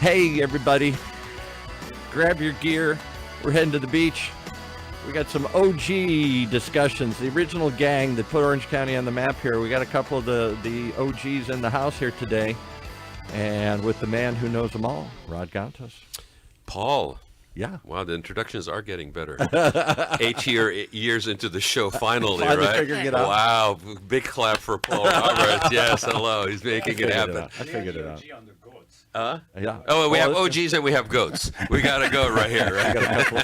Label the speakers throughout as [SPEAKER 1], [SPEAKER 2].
[SPEAKER 1] Hey, everybody. Grab your gear. We're heading to the beach. We got some OG discussions. The original gang that put Orange County on the map here. We got a couple of the OGs in the house here today. And with the man who knows them all, RAAD Gantos.
[SPEAKER 2] Paul.
[SPEAKER 1] Yeah.
[SPEAKER 2] Wow, the introductions are getting better. 8 years into the show, finally right?
[SPEAKER 1] Figuring it out.
[SPEAKER 2] Wow, big clap for Paul Roberts. Yes, hello. He's making it happen.
[SPEAKER 1] I figured it out.
[SPEAKER 2] Yeah.
[SPEAKER 1] Oh,
[SPEAKER 2] we have OGs and we have goats. We got to go right here, right?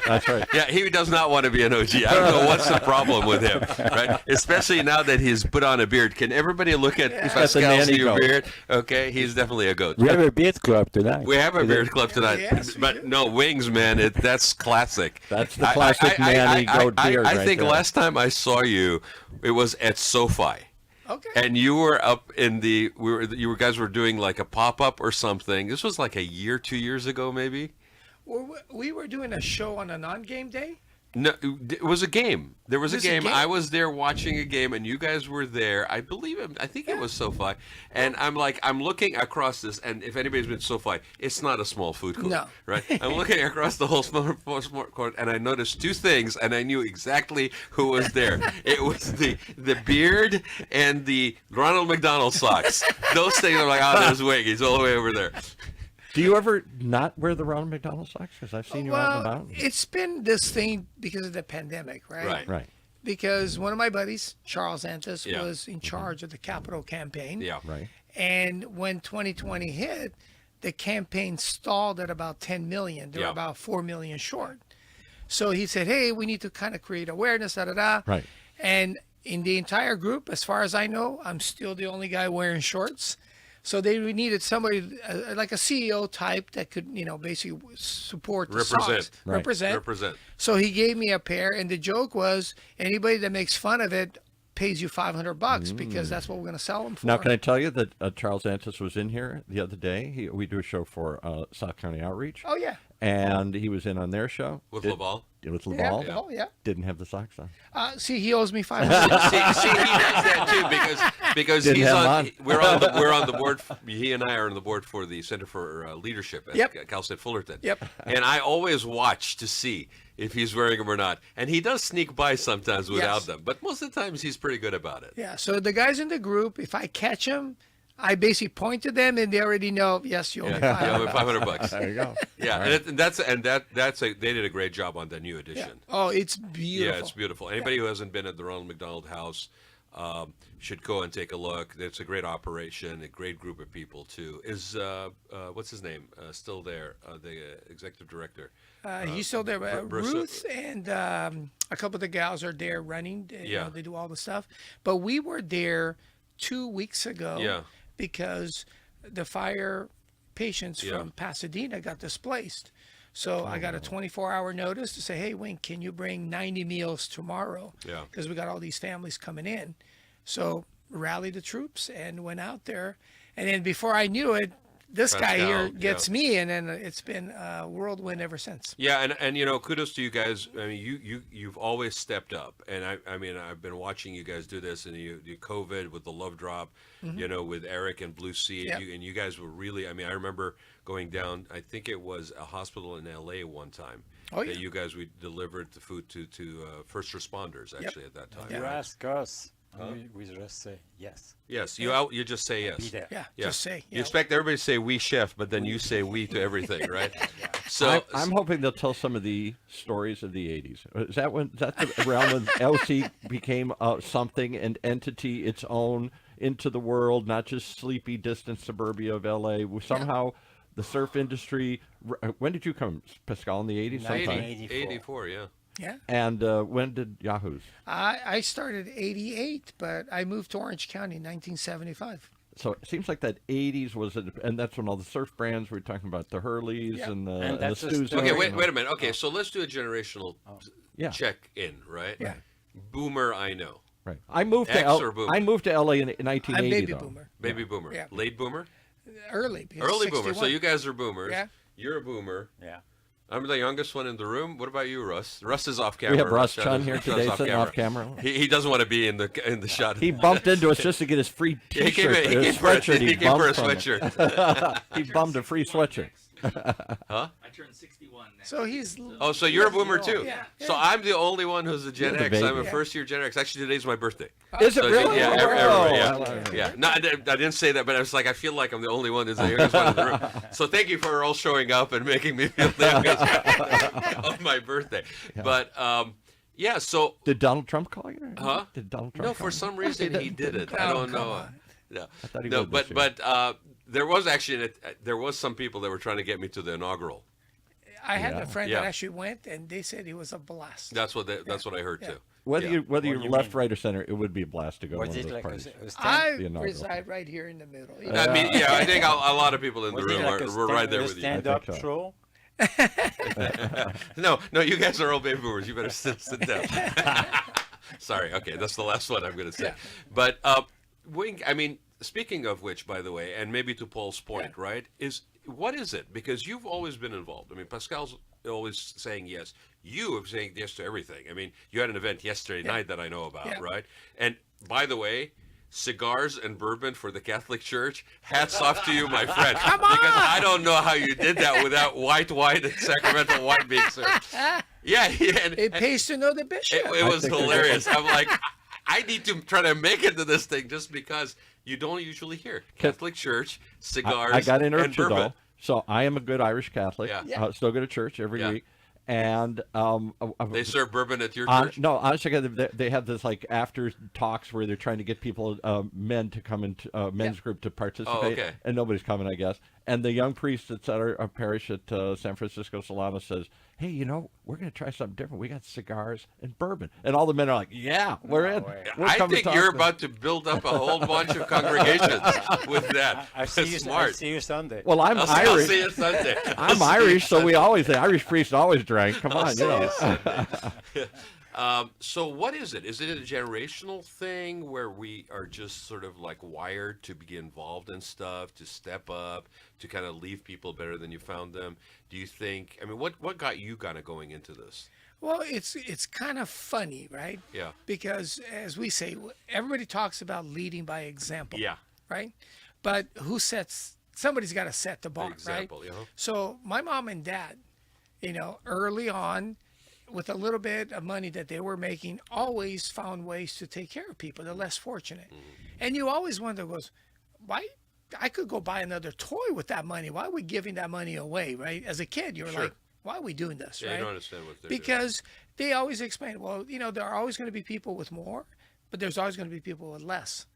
[SPEAKER 1] That's right.
[SPEAKER 2] Yeah, he does not want to be an OG. I don't know what's the problem with him, right? Especially now that he's put on a beard. Can everybody look at Pascal's new beard? Okay, he's definitely a goat.
[SPEAKER 3] We have a beard club tonight.
[SPEAKER 2] We have a beard club tonight.
[SPEAKER 4] Yes,
[SPEAKER 2] But no, Wings, man, that's classic.
[SPEAKER 1] That's the classic Manny goat beard
[SPEAKER 2] I
[SPEAKER 1] right
[SPEAKER 2] think
[SPEAKER 1] there.
[SPEAKER 2] last time I saw you, it was at SoFi.
[SPEAKER 4] Okay.
[SPEAKER 2] And you were up in the you guys were doing like a pop-up or something. This was like a year, 2 years ago maybe.
[SPEAKER 4] We were doing a show on a non-game day.
[SPEAKER 2] No, it was a game. There was a
[SPEAKER 4] Was it a
[SPEAKER 2] game.
[SPEAKER 4] game?
[SPEAKER 2] I was there watching a game, and you guys were there. I think it was SoFi. And I'm looking across this, and if anybody's been to SoFi, it's not a small food court,
[SPEAKER 4] No.
[SPEAKER 2] right? I'm looking across the whole small court, and I noticed two things, and I knew exactly who was there. It was the beard and the Ronald McDonald socks. Those things, I'm like, oh, there's Wing. He's all the way over there.
[SPEAKER 1] Do you ever not wear the Ronald McDonald socks? Because I've seen you out and about.
[SPEAKER 4] It's been this thing because of the pandemic, right?
[SPEAKER 1] Right.
[SPEAKER 4] Because one of my buddies, Charles Antis,
[SPEAKER 2] Yeah.
[SPEAKER 4] was in charge of the Capitol campaign.
[SPEAKER 2] Yeah.
[SPEAKER 1] Right.
[SPEAKER 4] And when 2020 hit, the campaign stalled at about 10 million. They were
[SPEAKER 2] Yeah.
[SPEAKER 4] about 4 million short. So he said, hey, we need to kind of create awareness, da-da-da.
[SPEAKER 1] Right.
[SPEAKER 4] And in the entire group, as far as I know, I'm still the only guy wearing shorts. So they needed somebody like a CEO type that could, basically support the
[SPEAKER 2] Represent.
[SPEAKER 4] socks.
[SPEAKER 1] Right.
[SPEAKER 2] Represent.
[SPEAKER 4] So he gave me a pair, and the joke was anybody that makes fun of it pays you $500 because that's what we're going to sell them for.
[SPEAKER 1] Now, can I tell you that Charles Antis was in here the other day? We do a show for South County Outreach.
[SPEAKER 4] Oh, yeah.
[SPEAKER 1] And he was in on their show.
[SPEAKER 2] With LaBal?
[SPEAKER 1] With
[SPEAKER 4] Yeah,
[SPEAKER 1] LaBal.
[SPEAKER 4] oh, yeah.
[SPEAKER 1] Didn't have the socks on.
[SPEAKER 4] See, he owes me $500.
[SPEAKER 2] See, he does that too because
[SPEAKER 1] Didn't
[SPEAKER 2] he's
[SPEAKER 1] have
[SPEAKER 2] on.
[SPEAKER 1] him
[SPEAKER 2] We're on the board. He and I are on the board for the Center for Leadership at
[SPEAKER 4] Yep.
[SPEAKER 2] Cal State Fullerton.
[SPEAKER 4] Yep.
[SPEAKER 2] And I always watch to see if he's wearing them or not. And he does sneak by sometimes without
[SPEAKER 4] Yes.
[SPEAKER 2] them, but most of the times he's pretty good about it.
[SPEAKER 4] Yeah, so the guys in the group, if I catch them, I basically point to them, and they already know, yes, you owe me
[SPEAKER 2] Yeah,
[SPEAKER 4] $500.
[SPEAKER 2] $500.
[SPEAKER 1] There you go.
[SPEAKER 2] Yeah,
[SPEAKER 1] Right.
[SPEAKER 2] and they did a great job on the new edition.
[SPEAKER 4] Oh, it's beautiful.
[SPEAKER 2] Yeah, it's beautiful. Anybody who hasn't been at the Ronald McDonald House should go and take a look. It's a great operation, a great group of people too. Is what's his name still there? The executive director.
[SPEAKER 4] He's still there.
[SPEAKER 2] Bruce-
[SPEAKER 4] Ruth and a couple of the gals are there running.
[SPEAKER 2] Yeah.
[SPEAKER 4] They do all the stuff. But we were there 2 weeks ago
[SPEAKER 2] Yeah.
[SPEAKER 4] because the fire patients
[SPEAKER 2] Yeah.
[SPEAKER 4] from Pasadena got displaced. So I got a 24-hour notice to say, hey, Wing, can you bring 90 meals tomorrow?
[SPEAKER 2] Yeah.
[SPEAKER 4] Because we got all these families coming in. So rallied the troops and went out there. And then before I knew it, this guy
[SPEAKER 2] Pascal,
[SPEAKER 4] here gets me, and then it's been a whirlwind ever since.
[SPEAKER 2] Yeah, and kudos to you guys. I mean, you've always stepped up, and I mean, I've been watching you guys do this, and you COVID with the Love Drop, with Eric and Blue Sea,
[SPEAKER 4] Yep.
[SPEAKER 2] and you guys were really. I mean, I remember going down. I think it was a hospital in LA one time.
[SPEAKER 4] Oh,
[SPEAKER 2] that
[SPEAKER 4] yeah.
[SPEAKER 2] you guys we delivered the food to first responders actually at that time.
[SPEAKER 4] Yeah.
[SPEAKER 3] You
[SPEAKER 2] right?
[SPEAKER 3] ask us, we just say yes.
[SPEAKER 2] Yes, you just say yes.
[SPEAKER 3] Be there.
[SPEAKER 4] Yeah,
[SPEAKER 2] Yeah.
[SPEAKER 4] just say.
[SPEAKER 2] You expect everybody to say we chef, but then you say we to everything, right? So
[SPEAKER 1] I'm hoping they'll tell some of the stories of the 80s. Is that the realm when LC became something, an entity, its own, into the world, not just sleepy, distant suburbia of LA? Somehow the surf industry, when did you come, Pascal, in the 80s? sometime?
[SPEAKER 2] 84, yeah.
[SPEAKER 4] Yeah.
[SPEAKER 1] And when did Yahoo's?
[SPEAKER 4] I started 88, but I moved to Orange County in 1975.
[SPEAKER 1] So it seems like that 80s was, and that's when all the surf brands, we were talking about the Hurleys
[SPEAKER 4] Yeah.
[SPEAKER 1] and the,
[SPEAKER 3] And
[SPEAKER 1] and the
[SPEAKER 3] that's just-
[SPEAKER 1] Stu's.
[SPEAKER 2] Okay, wait a minute. Okay, so let's do a generational
[SPEAKER 1] Yeah.
[SPEAKER 2] check in, right?
[SPEAKER 4] Yeah.
[SPEAKER 2] Boomer, I know.
[SPEAKER 1] Right. I moved
[SPEAKER 2] X
[SPEAKER 1] to
[SPEAKER 2] or boomer?
[SPEAKER 1] I moved to LA in
[SPEAKER 4] I'm
[SPEAKER 1] 1980.
[SPEAKER 4] baby
[SPEAKER 1] though.
[SPEAKER 4] boomer.
[SPEAKER 2] Baby boomer.
[SPEAKER 4] Yeah.
[SPEAKER 2] Late boomer?
[SPEAKER 4] Early. because
[SPEAKER 2] Early boomer.
[SPEAKER 4] 61.
[SPEAKER 2] So you guys are boomers.
[SPEAKER 4] Yeah.
[SPEAKER 2] You're a boomer.
[SPEAKER 3] Yeah.
[SPEAKER 2] I'm the youngest one in the room. What about you, Russ? Russ is off camera.
[SPEAKER 1] We have Russ
[SPEAKER 2] Russ
[SPEAKER 1] Chun
[SPEAKER 2] is-
[SPEAKER 1] here
[SPEAKER 2] Russ
[SPEAKER 1] today,
[SPEAKER 2] off
[SPEAKER 1] sitting off camera.
[SPEAKER 2] He doesn't want to be in the shot.
[SPEAKER 1] He bumped into us just to get his free
[SPEAKER 2] He came
[SPEAKER 1] T-shirt,
[SPEAKER 2] in- he
[SPEAKER 1] his
[SPEAKER 2] came for a-
[SPEAKER 1] sweatshirt.
[SPEAKER 2] he came for a
[SPEAKER 1] bumped from it.
[SPEAKER 2] sweatshirt.
[SPEAKER 1] He bummed a free sweatshirt.
[SPEAKER 2] Huh?
[SPEAKER 5] I turned 61 next.
[SPEAKER 4] So he's.
[SPEAKER 2] Oh, so you're a boomer too.
[SPEAKER 4] Yeah.
[SPEAKER 2] So I'm the only one who's a Gen
[SPEAKER 1] You're the
[SPEAKER 2] X. I'm a
[SPEAKER 1] baby.
[SPEAKER 2] first-year Gen X. Actually, today's my birthday.
[SPEAKER 1] Is it
[SPEAKER 2] So,
[SPEAKER 1] really?
[SPEAKER 2] Yeah,
[SPEAKER 1] Oh,
[SPEAKER 2] everybody,
[SPEAKER 1] I love it.
[SPEAKER 2] yeah. No, I didn't say that, but I was like, I feel like I'm the only one who's the youngest one in the room. So thank you for all showing up and making me feel the youngest on my birthday. But yeah, so
[SPEAKER 1] Did Donald Trump call you?
[SPEAKER 2] Huh?
[SPEAKER 1] Did Donald Trump?
[SPEAKER 2] no,
[SPEAKER 1] call
[SPEAKER 2] for
[SPEAKER 1] you?
[SPEAKER 2] some reason he didn't. I
[SPEAKER 4] Oh,
[SPEAKER 2] don't
[SPEAKER 4] come
[SPEAKER 2] know.
[SPEAKER 4] on.
[SPEAKER 2] No,
[SPEAKER 1] I thought he
[SPEAKER 2] no,
[SPEAKER 1] would this
[SPEAKER 2] but
[SPEAKER 1] year.
[SPEAKER 2] there was actually there was some people that were trying to get me to the inaugural.
[SPEAKER 4] I had
[SPEAKER 1] Yeah.
[SPEAKER 4] a friend
[SPEAKER 2] Yeah.
[SPEAKER 4] that actually went, and they said it was a blast.
[SPEAKER 2] That's what I heard
[SPEAKER 4] Yeah.
[SPEAKER 2] too.
[SPEAKER 1] Whether
[SPEAKER 2] Yeah.
[SPEAKER 1] you whether
[SPEAKER 3] What
[SPEAKER 1] you're
[SPEAKER 3] do you
[SPEAKER 1] left,
[SPEAKER 3] mean?
[SPEAKER 1] right, or center, it would be a blast to go to
[SPEAKER 3] Was
[SPEAKER 1] one of
[SPEAKER 3] it
[SPEAKER 1] those
[SPEAKER 3] like
[SPEAKER 1] parties.
[SPEAKER 3] a stand?
[SPEAKER 4] I
[SPEAKER 1] The inaugural.
[SPEAKER 4] reside right here in the middle. You
[SPEAKER 2] I
[SPEAKER 4] know?
[SPEAKER 2] mean, yeah, I think a lot of people in the
[SPEAKER 3] Was it
[SPEAKER 2] room
[SPEAKER 3] like a
[SPEAKER 2] were right there
[SPEAKER 3] a
[SPEAKER 2] with you.
[SPEAKER 3] stand-up
[SPEAKER 1] I think so.
[SPEAKER 3] show?
[SPEAKER 2] No, you guys are all baby boomers. You better sit down. Sorry. Okay, that's the last one I'm going to say.
[SPEAKER 4] Yeah.
[SPEAKER 2] But Wing, I mean, speaking of which, by the way, and maybe to Paul's point, right? What is it? Because you've always been involved. I mean, Pascal's always saying yes. You have saying yes to everything. I mean, you had an event yesterday night that I know about,
[SPEAKER 4] Yeah.
[SPEAKER 2] right? And by the way, cigars and bourbon for the Catholic Church. Hats off to you, my friend.
[SPEAKER 4] Come on!
[SPEAKER 2] Because I don't know how you did that without white wine and sacramental wine being served. Yeah, and
[SPEAKER 4] It pays to know the bishop.
[SPEAKER 2] it was
[SPEAKER 1] think
[SPEAKER 2] hilarious. I'm like, I need to try to make it to this thing just because you don't usually hear Catholic Church, cigars,
[SPEAKER 1] I got to
[SPEAKER 2] and
[SPEAKER 1] interrupt you
[SPEAKER 2] bourbon.
[SPEAKER 1] though. So I am a good Irish Catholic.
[SPEAKER 2] Yeah.
[SPEAKER 1] Still go to church every
[SPEAKER 2] Yeah.
[SPEAKER 1] week, and
[SPEAKER 2] They serve bourbon at your
[SPEAKER 1] on,
[SPEAKER 2] church?
[SPEAKER 1] no, honestly, they have this like after talks where they're trying to get people, men to come into men's group to participate,
[SPEAKER 2] okay.
[SPEAKER 1] and nobody's coming, I guess. And the young priest that's at our parish at San Francisco Solano says, "Hey, we're going to try something different. We got cigars and bourbon." And all the men are like, "Yeah, we're in."
[SPEAKER 3] way.
[SPEAKER 1] We'll
[SPEAKER 2] I
[SPEAKER 1] come and
[SPEAKER 2] think
[SPEAKER 1] talk
[SPEAKER 2] you're
[SPEAKER 1] to-"
[SPEAKER 2] about to build up a whole bunch of congregations with that.
[SPEAKER 3] I
[SPEAKER 2] That's
[SPEAKER 3] see you. I
[SPEAKER 2] smart.
[SPEAKER 3] see you Sunday.
[SPEAKER 1] Well, I'm
[SPEAKER 2] I'll
[SPEAKER 1] Irish.
[SPEAKER 2] see you Sunday.
[SPEAKER 1] I'm Irish, so we always the Irish priests always drank. Come on,
[SPEAKER 2] See you Sunday. So what is it? Is it a generational thing where we are just sort of like wired to be involved in stuff, to step up, to kind of leave people better than you found them? Do you think? I mean, what got you kind of going into this?
[SPEAKER 4] Well, it's kind of funny, right?
[SPEAKER 2] Yeah.
[SPEAKER 4] Because as we say, everybody talks about leading by example.
[SPEAKER 2] Yeah.
[SPEAKER 4] Right? But somebody's got to set the bar,
[SPEAKER 2] Example,
[SPEAKER 4] right?
[SPEAKER 2] yeah.
[SPEAKER 4] So my mom and dad, early on, with a little bit of money that they were making, always found ways to take care of people, the less fortunate. And you always wonder, why? I could go buy another toy with that money. Why are we giving that money away, right? As a kid, you're
[SPEAKER 2] Sure.
[SPEAKER 4] like, why are we doing this,
[SPEAKER 2] Yeah,
[SPEAKER 4] right?
[SPEAKER 2] you don't understand what they're doing.
[SPEAKER 4] Because they always explain, well, there are always going to be people with more, but there's always going to be people with less.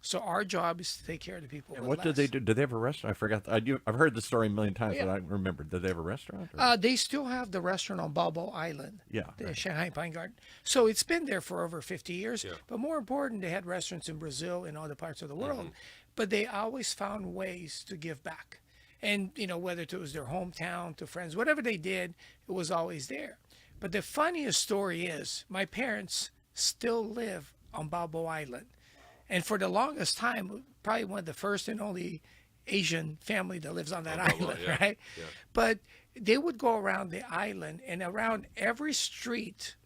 [SPEAKER 4] So our job is to take care of the people with
[SPEAKER 1] What
[SPEAKER 4] less.
[SPEAKER 1] did they do? Did they have a restaurant? I forgot. I've heard the story a million times,
[SPEAKER 4] Yeah.
[SPEAKER 1] but I don't remember. Did they have a restaurant? Or?
[SPEAKER 4] They still have the restaurant on Balboa Island,
[SPEAKER 1] Yeah,
[SPEAKER 4] the
[SPEAKER 1] right.
[SPEAKER 4] Shanghai Pine Garden. So it's been there for over 50 years.
[SPEAKER 2] Yeah.
[SPEAKER 4] But more important, they had restaurants in Brazil and other parts of the world.
[SPEAKER 2] Mm-hmm.
[SPEAKER 4] But they always found ways to give back. And, whether it was their hometown, to friends, whatever they did, it was always there. But the funniest story is my parents still live on Balboa Island. And for the longest time, probably one of the first and only Asian family that lives on that
[SPEAKER 2] Balboa,
[SPEAKER 4] island,
[SPEAKER 2] yeah,
[SPEAKER 4] right?
[SPEAKER 2] yeah.
[SPEAKER 4] But they would go around the island, and around every street,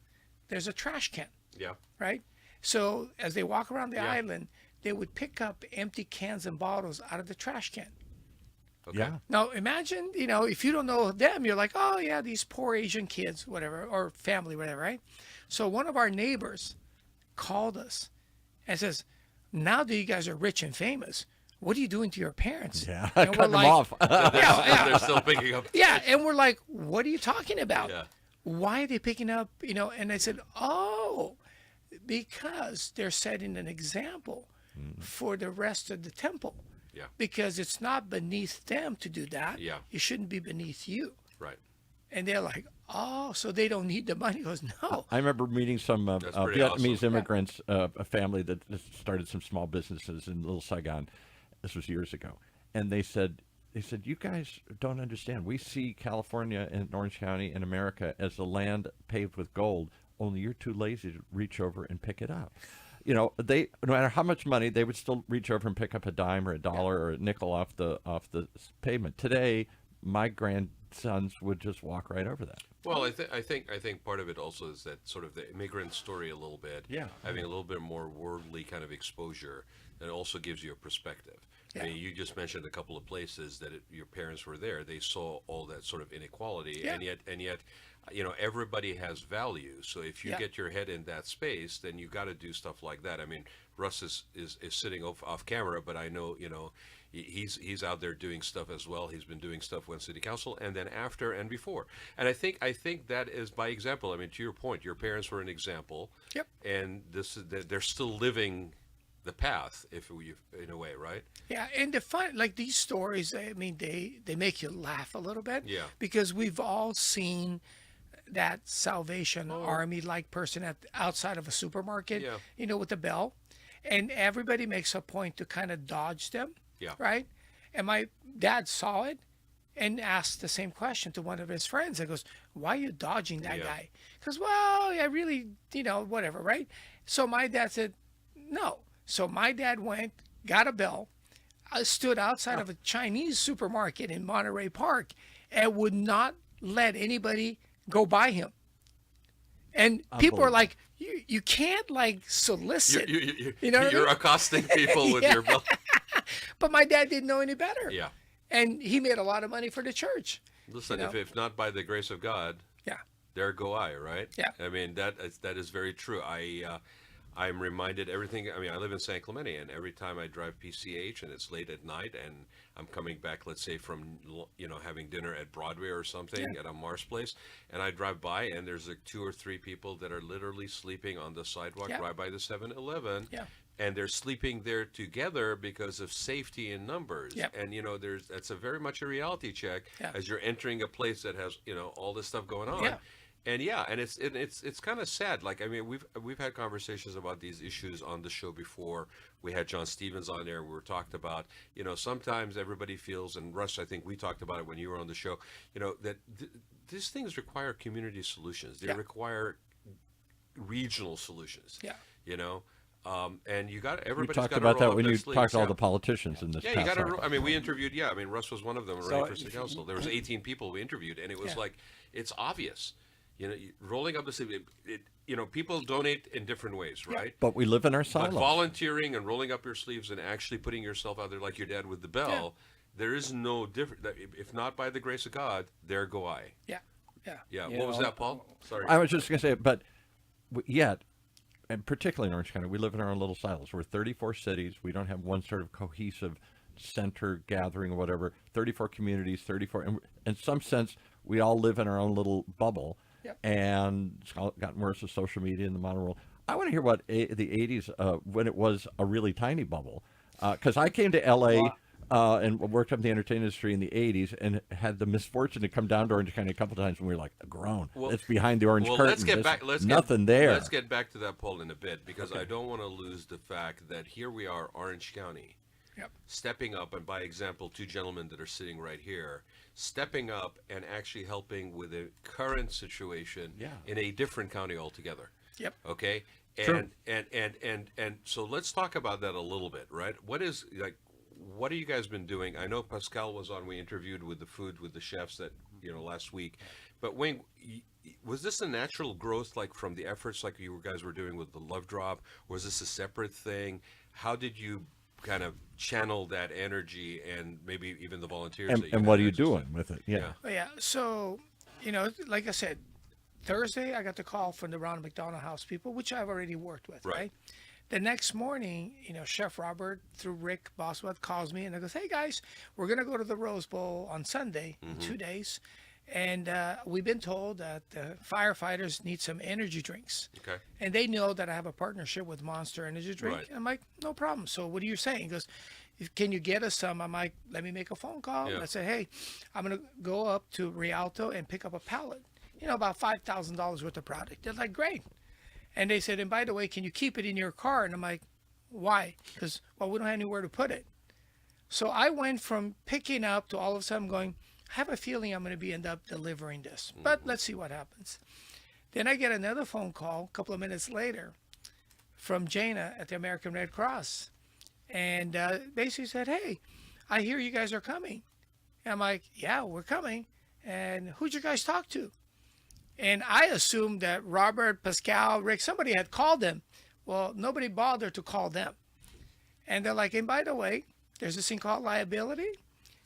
[SPEAKER 4] there's a trash can,
[SPEAKER 2] Yeah.
[SPEAKER 4] right? So as they walk around the
[SPEAKER 2] Yeah.
[SPEAKER 4] island, they would pick up empty cans and bottles out of the trash can.
[SPEAKER 2] Okay.
[SPEAKER 1] Yeah.
[SPEAKER 4] Now imagine, if you don't know them, you're like, oh yeah, these poor Asian kids, whatever, or family, whatever, right? So one of our neighbors called us and says, now that you guys are rich and famous, what are you doing to your parents?
[SPEAKER 1] Yeah,
[SPEAKER 4] And we're
[SPEAKER 1] cut them
[SPEAKER 4] like,
[SPEAKER 1] off.
[SPEAKER 4] yeah,
[SPEAKER 2] They're still picking up.
[SPEAKER 4] yeah, and we're like, what are you talking about?
[SPEAKER 2] Yeah.
[SPEAKER 4] Why are they picking up, And I said, oh, because they're setting an example for the rest of the temple.
[SPEAKER 2] Yeah.
[SPEAKER 4] Because it's not beneath them to do that.
[SPEAKER 2] Yeah.
[SPEAKER 4] It shouldn't be beneath you.
[SPEAKER 2] Right.
[SPEAKER 4] And they're like, oh, so they don't need the money. He goes, no.
[SPEAKER 1] I remember meeting some
[SPEAKER 2] That's pretty
[SPEAKER 1] Vietnamese
[SPEAKER 2] awesome.
[SPEAKER 1] immigrants, a family that started some small businesses in Little Saigon. This was years ago, and they said, you guys don't understand. We see California and Orange County and America as the land paved with gold. Only you're too lazy to reach over and pick it up. They no matter how much money, they would still reach over and pick up a dime or a dollar or a nickel off the pavement. Today, my grandsons would just walk right over that.
[SPEAKER 2] Well, I think part of it also is that sort of the immigrant story a little bit.
[SPEAKER 1] Yeah.
[SPEAKER 2] Having a little bit more worldly kind of exposure that also gives you a perspective. I mean, you just mentioned a couple of places that your parents were there. They saw all that sort of inequality,
[SPEAKER 4] Yeah.
[SPEAKER 2] and yet, everybody has value. So if you
[SPEAKER 4] Yeah.
[SPEAKER 2] get your head in that space, then you got to do stuff like that. I mean, Russ is sitting off camera, but I know, he's out there doing stuff as well. He's been doing stuff with city council, and then after and before. And I think that is by example. I mean, to your point, your parents were an example.
[SPEAKER 4] Yep.
[SPEAKER 2] And they're still living the path, in a way, right?
[SPEAKER 4] Yeah, and the fun, like these stories, I mean, they make you laugh a little bit.
[SPEAKER 2] Yeah.
[SPEAKER 4] Because we've all seen that Salvation Army-like person outside of a supermarket,
[SPEAKER 2] Yeah.
[SPEAKER 4] With the bell, and everybody makes a point to kind of dodge them.
[SPEAKER 2] Yeah.
[SPEAKER 4] Right. And my dad saw it and asked the same question to one of his friends. I goes, "Why are you dodging that
[SPEAKER 2] Yeah.
[SPEAKER 4] guy?" Because, well, I really, whatever, right? So my dad said, "No." So my dad went, got a bell, stood outside of a Chinese supermarket in Monterey Park, and would not let anybody go by him. And people are like, you can't like solicit.
[SPEAKER 2] You
[SPEAKER 4] know what I
[SPEAKER 2] you're
[SPEAKER 4] mean?
[SPEAKER 2] accosting people with your belt.
[SPEAKER 4] But my dad didn't know any better.
[SPEAKER 2] Yeah.
[SPEAKER 4] And he made a lot of money for the church.
[SPEAKER 2] Listen,
[SPEAKER 4] You know?
[SPEAKER 2] if not by the grace of God,
[SPEAKER 4] Yeah.
[SPEAKER 2] there go I, right?
[SPEAKER 4] Yeah.
[SPEAKER 2] I mean, that is very true. I'm reminded everything. I mean, I live in San Clemente, and every time I drive PCH and it's late at night and I'm coming back, let's say from, having dinner at Broadway or something at a Mars place, and I drive by and there's like 2 or 3 people that are literally sleeping on the sidewalk
[SPEAKER 4] Yeah.
[SPEAKER 2] right by the 7-Eleven.
[SPEAKER 4] Yeah.
[SPEAKER 2] And they're sleeping there together because of safety in numbers.
[SPEAKER 4] Yep.
[SPEAKER 2] And, that's a very much a reality check
[SPEAKER 4] Yeah.
[SPEAKER 2] as you're entering a place that has, all this stuff going on.
[SPEAKER 4] Yeah.
[SPEAKER 2] And it's kind of sad. Like, I mean, we've had conversations about these issues on the show before. We had John Stevens on there. We were talked about, sometimes everybody feels, and Russ, I think we talked about it when you were on the show, that these things require community solutions. They
[SPEAKER 4] Yeah.
[SPEAKER 2] require regional solutions.
[SPEAKER 4] Yeah.
[SPEAKER 2] And
[SPEAKER 1] We
[SPEAKER 2] everybody's
[SPEAKER 1] talked
[SPEAKER 2] got to
[SPEAKER 1] about
[SPEAKER 2] roll
[SPEAKER 1] that
[SPEAKER 2] up
[SPEAKER 1] when
[SPEAKER 2] their
[SPEAKER 1] you
[SPEAKER 2] sleeves.
[SPEAKER 1] talked to all
[SPEAKER 2] Yeah.
[SPEAKER 1] the politicians in this
[SPEAKER 2] Yeah, you
[SPEAKER 1] past
[SPEAKER 2] got to.
[SPEAKER 1] cycle.
[SPEAKER 2] I mean, we interviewed. Yeah, I mean, Russ was one of them running for city
[SPEAKER 3] if
[SPEAKER 2] council. There was 18 people we interviewed, and it was
[SPEAKER 4] Yeah.
[SPEAKER 2] like it's obvious. Rolling up the sleeve. People donate in different ways, right?
[SPEAKER 1] But we live in our
[SPEAKER 2] But
[SPEAKER 1] silos.
[SPEAKER 2] volunteering and rolling up your sleeves and actually putting yourself out there, like your dad with the bell, there is no different. If not by the grace of God, there go I.
[SPEAKER 4] Yeah. Yeah.
[SPEAKER 2] Yeah.
[SPEAKER 3] You
[SPEAKER 2] What was
[SPEAKER 3] know,
[SPEAKER 2] that, Paul? Sorry.
[SPEAKER 1] I was just going to say, but yet, and particularly in Orange County, we live in our own little silos. We're 34 cities. We don't have one sort of cohesive center gathering or whatever. 34 communities, 34. And in some sense, we all live in our own little bubble.
[SPEAKER 4] Yep.
[SPEAKER 1] And it's gotten worse with social media in the modern world. I want to hear what the 80s, when it was a really tiny bubble. Because I came to L.A. And worked up in the entertainment industry in the 80s and had the misfortune to come down to Orange County a couple of times, and we were like, grown.
[SPEAKER 2] Well-
[SPEAKER 1] It's behind the orange curtain.
[SPEAKER 2] Let's get
[SPEAKER 1] There's
[SPEAKER 2] back.
[SPEAKER 1] nothing there.
[SPEAKER 2] Let's get back to that poll in a bit because I don't want to lose the fact that here we are, Orange County,
[SPEAKER 4] Yep.
[SPEAKER 2] stepping up, and by example, 2 gentlemen that are sitting right here, stepping up and actually helping with a current situation in a different county altogether.
[SPEAKER 4] Yep.
[SPEAKER 2] Okay.
[SPEAKER 1] Sure.
[SPEAKER 2] And so let's talk about that a little bit, right? What have you guys been doing? I know Pascal was on. We interviewed with the chefs that last week. But Wing, was this a natural growth, like from the efforts like you guys were doing with the Love Drop? Was this a separate thing? How did you kind of channel that energy and maybe even the volunteers?
[SPEAKER 1] And what are you doing with it? Yeah.
[SPEAKER 4] But yeah, so, like I said, Thursday I got the call from the Ronald McDonald House people, which I've already worked with, right? The next morning, Chef Robert through Rick Bosworth calls me and they goes, "Hey guys, we're going to go to the Rose Bowl on Sunday, in 2 days. And we've been told that the firefighters need some energy drinks."
[SPEAKER 2] Okay.
[SPEAKER 4] And they know that I have a partnership with Monster Energy Drink.
[SPEAKER 2] Right.
[SPEAKER 4] I'm like, "No problem. So what are you saying?" He goes, "Can you get us some?" I'm like, "Let me make a phone call."
[SPEAKER 2] Yeah.
[SPEAKER 4] And I said, "Hey, I'm going to go up to Rialto and pick up a pallet, about $5,000 worth of product." They're like, "Great." And they said, "And by the way, can you keep it in your car?" And I'm like, "Why?" Because, well, we don't have anywhere to put it. So I went from picking up to all of a sudden going, I have a feeling I'm going to end up delivering this, but let's see what happens. Then I get another phone call a couple of minutes later from Jana at the American Red Cross. And basically said, "Hey, I hear you guys are coming." And I'm like, "Yeah, we're coming." "And who'd you guys talk to?" And I assumed that Robert, Pascal, Rick, somebody had called them. Well, nobody bothered to call them. And they're like, "And by the way, there's this thing called liability,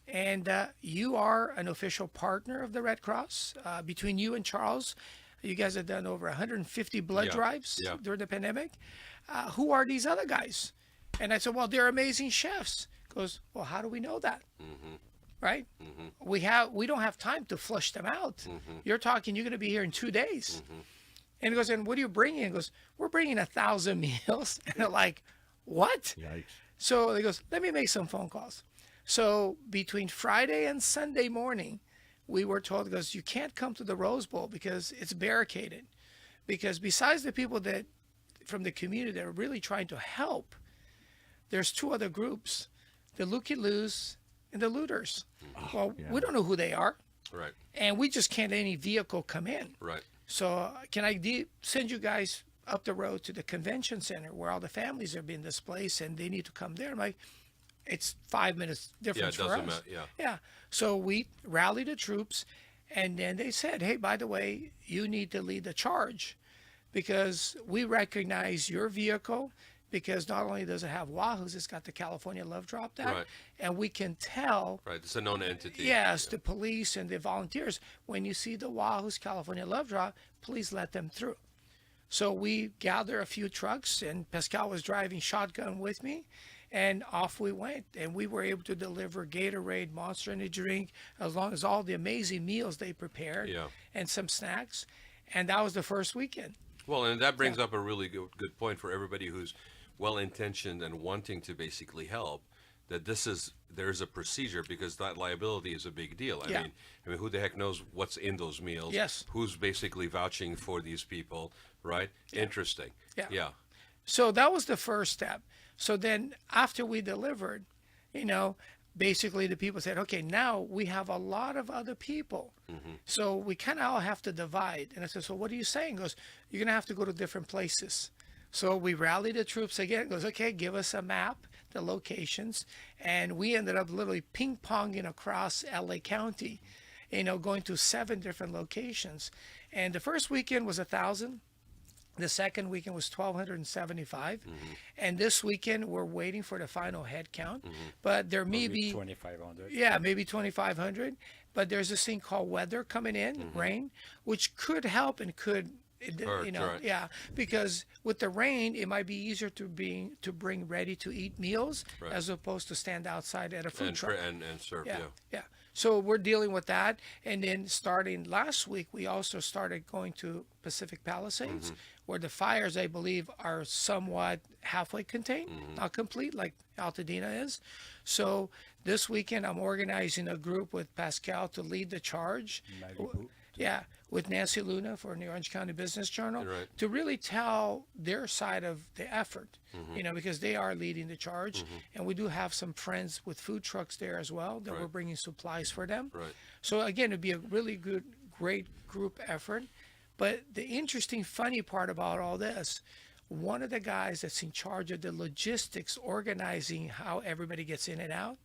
[SPEAKER 4] and you are an official partner of the Red Cross. Between you and Charles, you guys have done over 150 blood
[SPEAKER 2] Yeah,
[SPEAKER 4] drives
[SPEAKER 2] yeah.
[SPEAKER 4] during the pandemic. Who are these other guys? And I said, well, they're amazing chefs. Goes, well, how do we know that? Right? We don't have time to flush them out. You're talking, you're going to be here in 2 days. And he goes, and what are you bringing? He goes, we're bringing 1,000 meals. And they're like, what?
[SPEAKER 1] Yikes.
[SPEAKER 4] So he goes, let me make some phone calls. So between Friday and Sunday morning, we were told, because you can't come to the Rose Bowl because it's barricaded. Because besides the people that from the community that are really trying to help, there's two other groups, the looky-loos and the looters. Well, we don't know who they are,
[SPEAKER 2] Right.
[SPEAKER 4] and we just can't let any vehicle come in.
[SPEAKER 2] Right.
[SPEAKER 4] So can I send you guys up the road to the convention center where all the families are being displaced and they need to come there? I'm like, it's 5 minutes
[SPEAKER 2] Yeah,
[SPEAKER 4] difference
[SPEAKER 2] it
[SPEAKER 4] for
[SPEAKER 2] doesn't
[SPEAKER 4] us.
[SPEAKER 2] matter. Yeah.
[SPEAKER 4] Yeah. So we rallied the troops, and then they said, hey, by the way, you need to lead the charge because we recognize your vehicle because not only does it have Wahoo's, it's got the California Love Drop Act,
[SPEAKER 2] Right.
[SPEAKER 4] and we can tell
[SPEAKER 2] Right. It's a known entity.
[SPEAKER 4] yes, the police and the volunteers, when you see the Wahoo's California Love Drop, please let them through. So we gather a few trucks, and Pascal was driving shotgun with me, and off we went. And we were able to deliver Gatorade, Monster Energy drink, as long as all the amazing meals they prepared,
[SPEAKER 2] Yeah.
[SPEAKER 4] and some snacks. And that was the first weekend.
[SPEAKER 2] Well, and that brings up a really good point for everybody who's well-intentioned and wanting to basically help. That there's a procedure because that liability is a big deal. I
[SPEAKER 4] Yeah.
[SPEAKER 2] mean, who the heck knows what's in those meals?
[SPEAKER 4] Yes.
[SPEAKER 2] Who's basically vouching for these people, right? Interesting.
[SPEAKER 4] Yeah.
[SPEAKER 2] Yeah.
[SPEAKER 4] So that was the first step. So then after we delivered, basically the people said, okay, now we have a lot of other people. So we kind of all have to divide. And I said, so what are you saying? He goes, you're going to have to go to different places. So we rallied the troops again. He goes, okay, give us a map, the locations. And we ended up literally ping-ponging across LA County, going to 7 different locations. And the first weekend was 1,000. The second weekend was 1,275, and this weekend we're waiting for the final head count. But there may
[SPEAKER 3] Probably
[SPEAKER 4] be
[SPEAKER 3] 2,500.
[SPEAKER 4] maybe 2,500. But there's this thing called weather coming in, rain, which could help and could,
[SPEAKER 2] Hurt, right.
[SPEAKER 4] because with the rain it might be easier to bring ready to eat meals
[SPEAKER 2] Right.
[SPEAKER 4] as opposed to stand outside at a food
[SPEAKER 2] And,
[SPEAKER 4] truck.
[SPEAKER 2] and serve. Yeah.
[SPEAKER 4] Yeah. So we're dealing with that. And then starting last week, we also started going to Pacific Palisades, where the fires, I believe, are somewhat halfway contained, not complete like Altadena is. So this weekend, I'm organizing a group with Pascal to lead the charge.
[SPEAKER 3] Malibu.
[SPEAKER 4] Yeah, with Nancy Luna for the Orange County Business Journal
[SPEAKER 2] Right.
[SPEAKER 4] to really tell their side of the effort, because they are leading the charge. And we do have some friends with food trucks there as well that we're
[SPEAKER 2] Right.
[SPEAKER 4] bringing supplies for them.
[SPEAKER 2] Right.
[SPEAKER 4] So again, it'd be a really great group effort. But the interesting, funny part about all this, one of the guys that's in charge of the logistics, organizing how everybody gets in and out,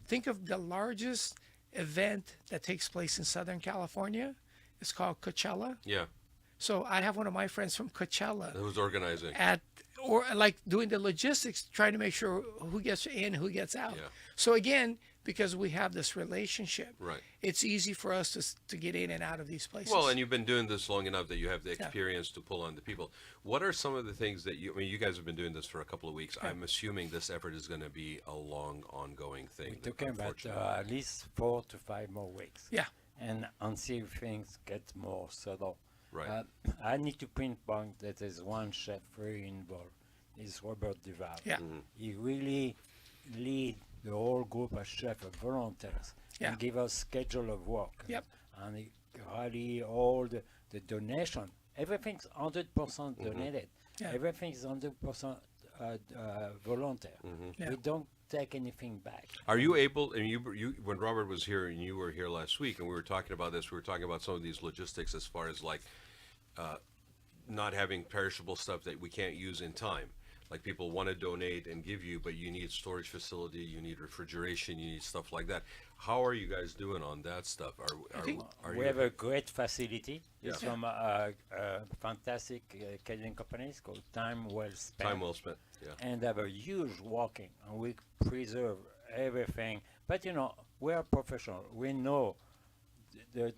[SPEAKER 4] think of the largest event that takes place in Southern California. It's called Coachella.
[SPEAKER 2] Yeah.
[SPEAKER 4] So I have one of my friends from Coachella
[SPEAKER 2] Who's organizing?
[SPEAKER 4] or like doing the logistics, trying to make sure who gets in, who gets out.
[SPEAKER 2] Yeah.
[SPEAKER 4] So again, because we have this relationship,
[SPEAKER 2] Right.
[SPEAKER 4] it's easy for us to get in and out of these places.
[SPEAKER 2] Well, and you've been doing this long enough that you have the experience to pull on the people. What are some of the things that you guys have been doing this for a couple of weeks. I'm assuming this effort is going to be a long, ongoing thing.
[SPEAKER 3] We're talking about
[SPEAKER 2] unfortunately.
[SPEAKER 3] at least 4 to 5 more weeks.
[SPEAKER 4] Yeah.
[SPEAKER 3] And until things get more subtle.
[SPEAKER 2] Right.
[SPEAKER 3] I need to pinpoint that there's one chef very involved. Is Robert Duval.
[SPEAKER 4] Yeah.
[SPEAKER 3] He really lead the whole group of chefs, of volunteers,
[SPEAKER 4] Yeah.
[SPEAKER 3] and give us schedule of work.
[SPEAKER 4] Yep.
[SPEAKER 3] And he really all the donation. Everything's 100% donated.
[SPEAKER 4] Yeah.
[SPEAKER 3] Everything's 100% volunteer.
[SPEAKER 4] Yeah.
[SPEAKER 3] We don't take anything back.
[SPEAKER 2] Are you able? And you when Robert was here and you were here last week, and we were talking about this. We were talking about some of these logistics as far as like not having perishable stuff that we can't use in time. Like people want to donate and give you, but you need storage facility, you need refrigeration, you need stuff like that. How are you guys doing on that stuff? Are
[SPEAKER 3] We
[SPEAKER 2] you
[SPEAKER 3] have a great facility. It's
[SPEAKER 2] Yeah.
[SPEAKER 3] from a fantastic Canadian company. It's called Time Well Spent.
[SPEAKER 2] time well spent? Yeah.
[SPEAKER 3] And have a huge walking, and we preserve everything. But we are professional. We know the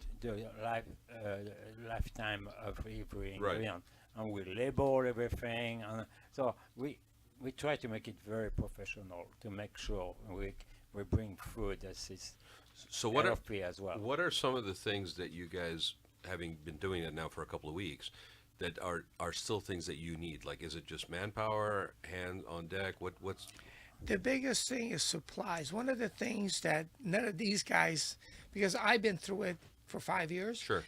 [SPEAKER 3] lifetime of every
[SPEAKER 2] Right.
[SPEAKER 3] ingredient, and we label everything. And so we try to make it very professional to make sure we bring food that is
[SPEAKER 2] So what are
[SPEAKER 3] healthy as well.
[SPEAKER 2] what are some of the things that you guys, having been doing it now for a couple of weeks, that are still things that you need? Like, is it just manpower, hand on deck? What's
[SPEAKER 4] The biggest thing is supplies. One of the things that none of these guys, because I've been through it for 5 years.
[SPEAKER 2] Sure.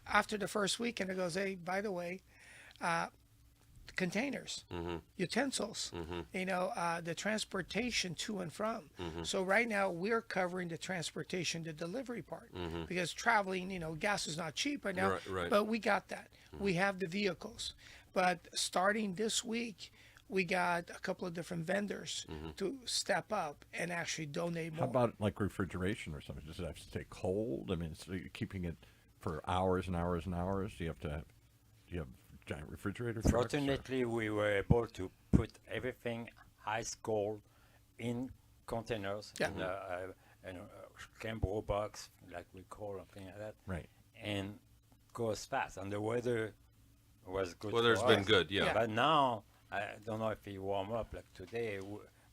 [SPEAKER 4] After the first weekend, it goes, hey, by the way, containers, utensils, the transportation to and from. So right now we're covering the transportation, the delivery part, because traveling, gas is not cheap right now.
[SPEAKER 2] Right.
[SPEAKER 4] But we got that. We have the vehicles. But starting this week, we got a couple of different vendors to step up and actually donate more.
[SPEAKER 1] How about like refrigeration or something? Does it have to stay cold? I mean, so you're keeping it for hours and hours and hours. Do you have giant refrigerator trucks, or-
[SPEAKER 3] Fortunately, we were able to put everything ice cold in containers
[SPEAKER 4] Yeah.
[SPEAKER 3] in a Cambro box, like we call something like that,
[SPEAKER 1] Right.
[SPEAKER 3] and goes fast. And the weather was good.
[SPEAKER 2] Weather's
[SPEAKER 3] for
[SPEAKER 2] been
[SPEAKER 3] us.
[SPEAKER 2] good, yeah.
[SPEAKER 3] But now I don't know if it warm up. Like today,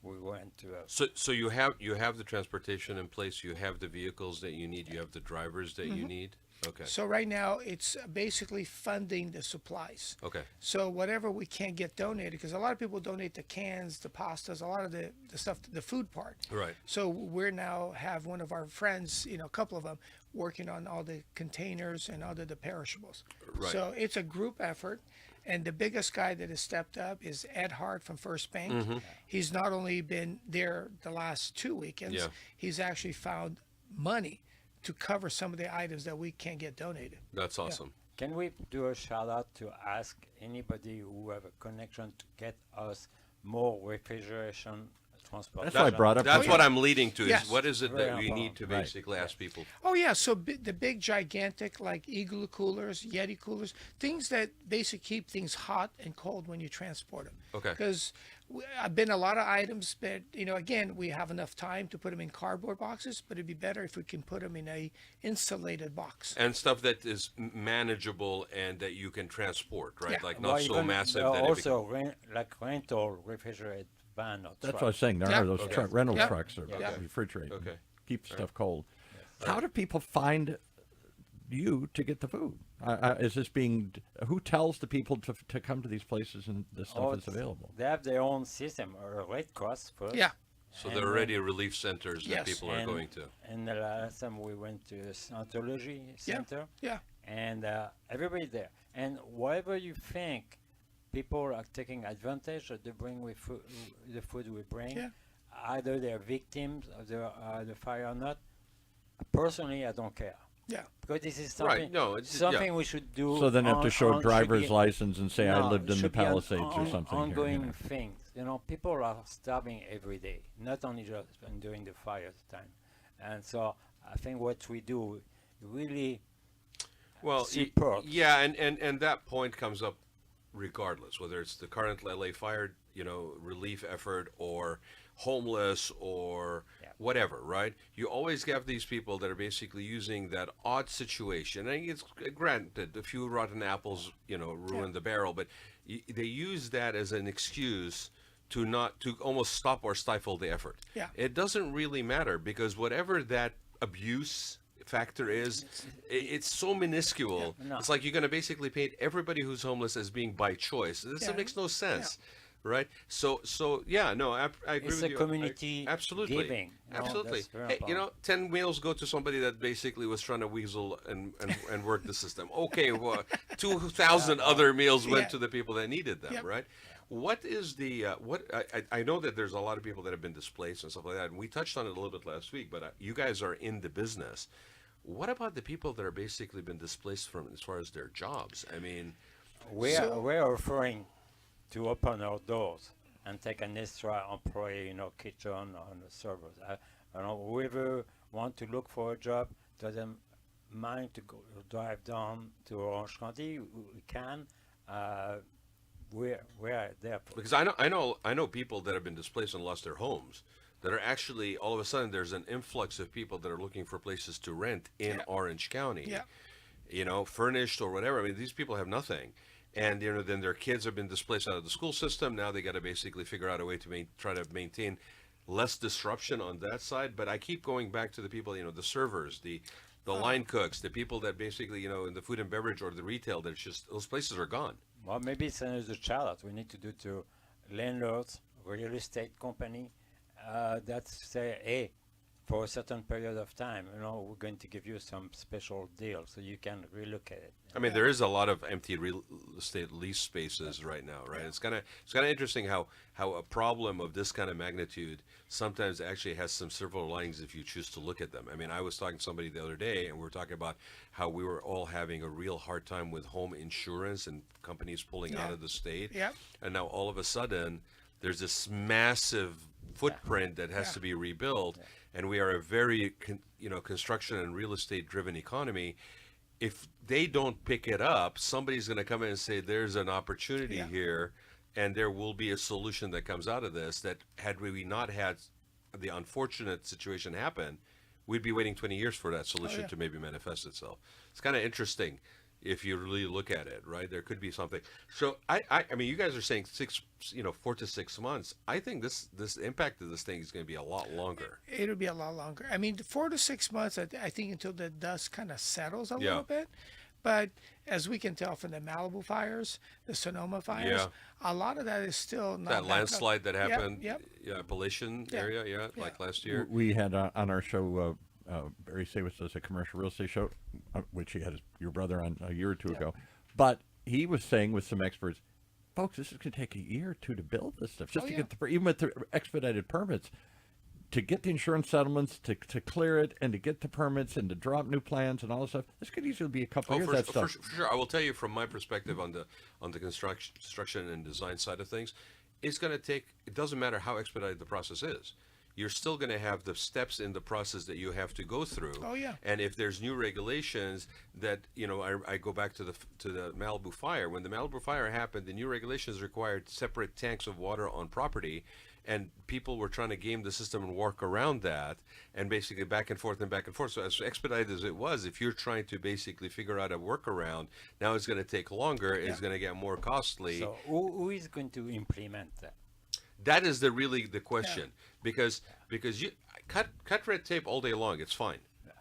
[SPEAKER 3] we went to
[SPEAKER 2] So you have the transportation in place. You have the vehicles that you need. You have the drivers that you need. Okay.
[SPEAKER 4] So right now it's basically funding the supplies.
[SPEAKER 2] Okay.
[SPEAKER 4] So whatever we can't get donated, because a lot of people donate the cans, the pastas, a lot of the stuff, the food part.
[SPEAKER 2] Right.
[SPEAKER 4] So we're now have one of our friends, a couple of them, working on all the containers and all the perishables.
[SPEAKER 2] Right.
[SPEAKER 4] So it's a group effort. And the biggest guy that has stepped up is Ed Hart from First Bank. He's not only been there the last 2 weekends,
[SPEAKER 2] Yeah.
[SPEAKER 4] he's actually found money to cover some of the items that we can't get donated.
[SPEAKER 2] That's awesome.
[SPEAKER 3] Can we do a shout out to ask anybody who have a connection to get us more refrigeration transportation?
[SPEAKER 1] That's why I brought up.
[SPEAKER 2] That's
[SPEAKER 1] the-
[SPEAKER 2] what I'm leading to. Is
[SPEAKER 4] Yes.
[SPEAKER 2] what is it
[SPEAKER 3] Very
[SPEAKER 2] that we need to
[SPEAKER 3] important.
[SPEAKER 2] basically ask people?
[SPEAKER 4] Oh yeah, so the big gigantic like igloo coolers, Yeti coolers, things that basically keep things hot and cold when you transport them.
[SPEAKER 2] Okay.
[SPEAKER 4] Because I've been a lot of items, but again, we have enough time to put them in cardboard boxes, but it'd be better if we can put them in a insulated box.
[SPEAKER 2] And stuff that is manageable and that you can transport, right?
[SPEAKER 4] Yeah.
[SPEAKER 2] Like not so
[SPEAKER 3] even,
[SPEAKER 2] massive that it
[SPEAKER 3] also like rental refrigerated van or
[SPEAKER 1] That's
[SPEAKER 3] truck.
[SPEAKER 1] what I was saying. There
[SPEAKER 4] Yeah.
[SPEAKER 1] are those
[SPEAKER 2] Okay.
[SPEAKER 1] truck rental
[SPEAKER 4] Yeah.
[SPEAKER 1] trucks that
[SPEAKER 4] Yeah.
[SPEAKER 1] refrigerate.
[SPEAKER 2] Okay.
[SPEAKER 1] And keep stuff cold. How do people find you to get the food? Is this being? Who tells the people to come to these places and this stuff is
[SPEAKER 3] it's-
[SPEAKER 1] available?
[SPEAKER 3] They have their own system, a Red Cross first.
[SPEAKER 4] Yeah.
[SPEAKER 2] So
[SPEAKER 3] And
[SPEAKER 2] there are
[SPEAKER 3] then-
[SPEAKER 2] already relief centers that
[SPEAKER 4] Yes.
[SPEAKER 2] people are
[SPEAKER 3] and-
[SPEAKER 2] going to.
[SPEAKER 3] And the last time we went to the Scientology Center,
[SPEAKER 4] Yeah.
[SPEAKER 3] and everybody there. And whatever you think, people are taking advantage of the the food we bring.
[SPEAKER 4] Yeah.
[SPEAKER 3] Either they're victims of the fire or not. Personally, I don't care.
[SPEAKER 4] Yeah.
[SPEAKER 3] Because this is
[SPEAKER 2] Right,
[SPEAKER 3] something,
[SPEAKER 2] no, it's-
[SPEAKER 3] something
[SPEAKER 2] yeah.
[SPEAKER 3] we should do.
[SPEAKER 1] So then have to show
[SPEAKER 3] should
[SPEAKER 1] driver's
[SPEAKER 3] be-
[SPEAKER 1] license and say I
[SPEAKER 3] No,
[SPEAKER 1] lived in the
[SPEAKER 3] should be an
[SPEAKER 1] Palisades or something. here,
[SPEAKER 3] Ongoing
[SPEAKER 1] you know.
[SPEAKER 3] things. People are starving every day, not only just during the fire time. And so I think what we do really
[SPEAKER 2] Well,
[SPEAKER 3] support.
[SPEAKER 2] yeah, and that point comes up regardless, whether it's the current LA fire, relief effort or homeless or
[SPEAKER 3] Yeah.
[SPEAKER 2] whatever, right? You always have these people that are basically using that odd situation. And it's granted, a few rotten apples, ruin the barrel, but they use that as an excuse to almost stop or stifle the effort.
[SPEAKER 4] Yeah.
[SPEAKER 2] It doesn't really matter because whatever that abuse factor is, it's so minuscule.
[SPEAKER 3] Yeah, no.
[SPEAKER 2] It's like you're going to basically paint everybody who's homeless as being by choice. This
[SPEAKER 4] Yeah.
[SPEAKER 2] makes no sense. Right, so yeah, no, I agree
[SPEAKER 3] It's
[SPEAKER 2] with
[SPEAKER 3] a
[SPEAKER 2] you.
[SPEAKER 3] community
[SPEAKER 2] absolutely,
[SPEAKER 3] giving.
[SPEAKER 2] absolutely.
[SPEAKER 3] That's very
[SPEAKER 2] Hey,
[SPEAKER 3] important.
[SPEAKER 2] 10 meals go to somebody that basically was trying to weasel and work the system. Okay, well, 2,000 other meals went
[SPEAKER 4] Yeah.
[SPEAKER 2] to the people that needed them,
[SPEAKER 4] Yep.
[SPEAKER 2] right? What is the I know that there's a lot of people that have been displaced and stuff like that, and we touched on it a little bit last week. But you guys are in the business. What about the people that are basically been displaced from as far as their jobs? I mean,
[SPEAKER 3] We're offering to open our doors and take an extra employee, kitchen on the servers. Whoever want to look for a job doesn't mind to go drive down to Orange County. We can. We're there. For
[SPEAKER 2] because I know people that have been displaced and lost their homes that are actually, all of a sudden, there's an influx of people that are looking for places to rent in Orange County.
[SPEAKER 4] Yeah.
[SPEAKER 2] You know, furnished or whatever. I mean, these people have nothing. And, you know, then their kids have been displaced out of the school system. Now they got to basically figure out a way to try to maintain less disruption on that side. But I keep going back to the people, you know, the servers, the line cooks, the people that basically, you know, in the food and beverage or the retail, that's just, those places are gone.
[SPEAKER 3] Well, maybe it's another challenge we need to do to landlords, real estate company, that say, hey, for a certain period of time, you know, we're going to give you some special deal so you can relocate it.
[SPEAKER 2] I mean, there is a lot of empty real estate lease spaces right now, right? It's kind of interesting how a problem of this kind of magnitude sometimes actually has some silver linings if you choose to look at them. I mean, I was talking to somebody the other day, and we were talking about how we were all having a real hard time with home insurance and companies pulling out of the state.
[SPEAKER 4] Yeah.
[SPEAKER 2] And now all of a sudden, there's this massive footprint that has to be rebuilt. And we are a very, construction and real estate driven economy. If they don't pick it up, somebody's going to come in and say, there's an opportunity here, and there will be a solution that comes out of this that had we not had the unfortunate situation happen, we'd be waiting 20 years for that solution to maybe manifest itself. It's kind of interesting if you really look at it, right? There could be something. So I mean, you guys are saying 4 to 6 months. I think this impact of this thing is going to be a lot longer.
[SPEAKER 4] It'll be a lot longer. I mean, 4 to 6 months, I think, until the dust kind of settles a little bit. But as we can tell from the Malibu fires, the Sonoma fires, a lot of that is still not
[SPEAKER 2] That landslide that happened,
[SPEAKER 4] Yep.
[SPEAKER 2] Appalachian area, like last year.
[SPEAKER 1] We had on our show, Barry Sawas does a commercial real estate show, which he had your brother on a year or two ago. But he was saying with some experts, folks, this is going to take a year or two to build this stuff, just to get even with the expedited permits, to get the insurance settlements, to clear it, and to get the permits, and to drop new plans and all this stuff. This could easily be a couple years.
[SPEAKER 2] For sure. I will tell you from my perspective on the construction and design side of things, it's going to take. It doesn't matter how expedited the process is. You're still going to have the steps in the process that you have to go through.
[SPEAKER 4] Oh, yeah.
[SPEAKER 2] And if there's new regulations that, I go back to the Malibu fire. When the Malibu fire happened, the new regulations required separate tanks of water on property, and people were trying to game the system and work around that, and basically back and forth and back and forth. So as expedited as it was, if you're trying to basically figure out a workaround, now it's going to take longer. It's going to get more costly.
[SPEAKER 3] So who is going to implement that?
[SPEAKER 2] That is the question, because you cut red tape all day long, it's fine,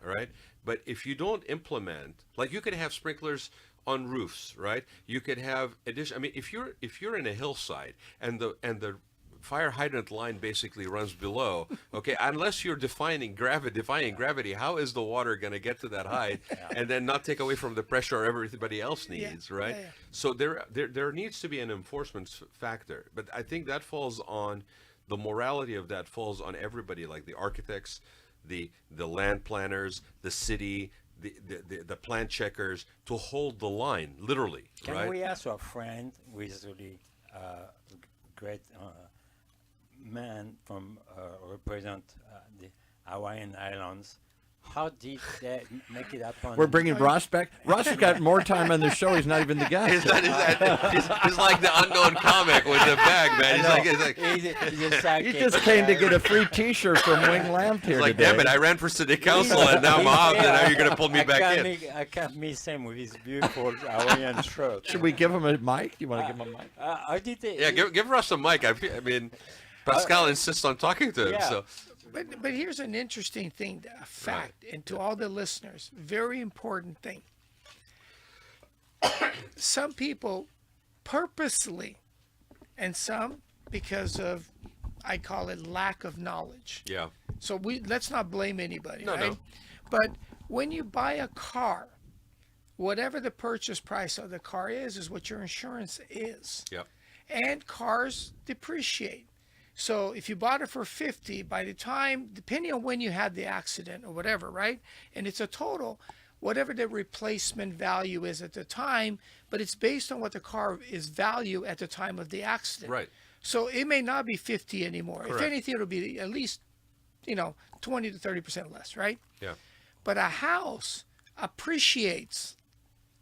[SPEAKER 2] all right. But if you don't implement, like you could have sprinklers on roofs, right? You could have addition. I mean, if you're in a hillside and the fire hydrant line basically runs below, okay, unless you're defying gravity, how is the water going to get to that height and then not take away from the pressure everybody else needs, right? So there needs to be an enforcement factor, but I think that falls on the morality of that falls on everybody, like the architects, the land planners, the city, the plan checkers, to hold the line, literally.
[SPEAKER 3] Can we ask our friend who is really great man from represent the Hawaiian Islands? How did they make it happen?
[SPEAKER 1] We're bringing Ross back. Ross has got more time on the show. He's not even the guest.
[SPEAKER 2] He's like the unknown comic with the bag, man. He's like
[SPEAKER 1] You just came to get a free T-shirt from Wing Lam here
[SPEAKER 2] like,
[SPEAKER 1] today.
[SPEAKER 2] damn it, I ran for city council and now I'm out, and now you're going to pull me back in.
[SPEAKER 3] I can't miss him with his beautiful Hawaiian shirt.
[SPEAKER 1] Should we give him a mic? You want to give him a mic?
[SPEAKER 3] How did they?
[SPEAKER 2] Yeah, give Russ a mic. I mean, Pascal insists on talking to him, so.
[SPEAKER 4] But here's an interesting thing, a fact, and to all the listeners, very important thing. Some people purposely, and some because of, I call it lack of knowledge.
[SPEAKER 2] Yeah.
[SPEAKER 4] So let's not blame anybody,
[SPEAKER 2] No,
[SPEAKER 4] right?
[SPEAKER 2] no.
[SPEAKER 4] But when you buy a car, whatever the purchase price of the car is what your insurance is.
[SPEAKER 2] Yep.
[SPEAKER 4] And cars depreciate. So if you bought it for 50, by the time, depending on when you had the accident or whatever, right? And it's a total, whatever the replacement value is at the time, but it's based on what the car is value at the time of the accident.
[SPEAKER 2] Right.
[SPEAKER 4] So it may not be 50 anymore.
[SPEAKER 2] Correct.
[SPEAKER 4] If anything, it'll be at least, 20 to 30% less, right?
[SPEAKER 2] Yeah.
[SPEAKER 4] But a house appreciates.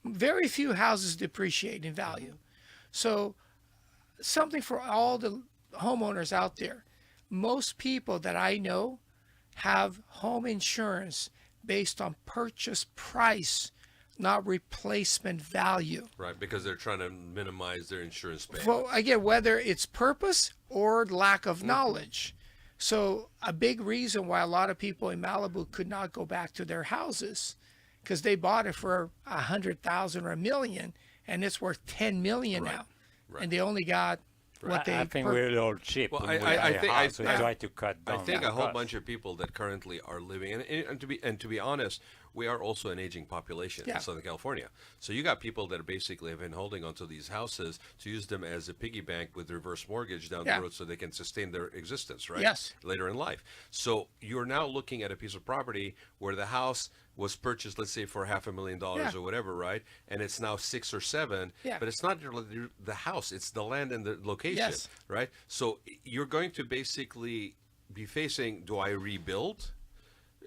[SPEAKER 4] Very few houses depreciate in value. So something for all the homeowners out there. most people that I know have home insurance based on purchase price, not replacement value.
[SPEAKER 2] Right, because they're trying to minimize their insurance payment.
[SPEAKER 4] Well, again, whether it's purpose or lack of knowledge. So a big reason why a lot of people in Malibu could not go back to their houses, because they bought it for 100,000 or $1 million, and it's worth 10 million now, and they only got what they.
[SPEAKER 3] I think we're a little cheap.
[SPEAKER 2] Well,
[SPEAKER 3] when we
[SPEAKER 2] I
[SPEAKER 3] buy a
[SPEAKER 2] think
[SPEAKER 3] house. We try to cut down.
[SPEAKER 2] I think
[SPEAKER 3] the
[SPEAKER 2] a whole
[SPEAKER 3] cost.
[SPEAKER 2] bunch of people that currently are living, and to be honest, we are also an aging population in Southern California. So you got people that basically have been holding onto these houses to use them as a piggy bank with reverse mortgage down the road, so they can sustain their existence, right?
[SPEAKER 4] Yes.
[SPEAKER 2] Later in life. So you're now looking at a piece of property where the house was purchased, let's say, for $500,000 or whatever, right? And it's now 6 or 7, but it's not the house; it's the land and the location, right? So you're going to basically be facing: do I rebuild?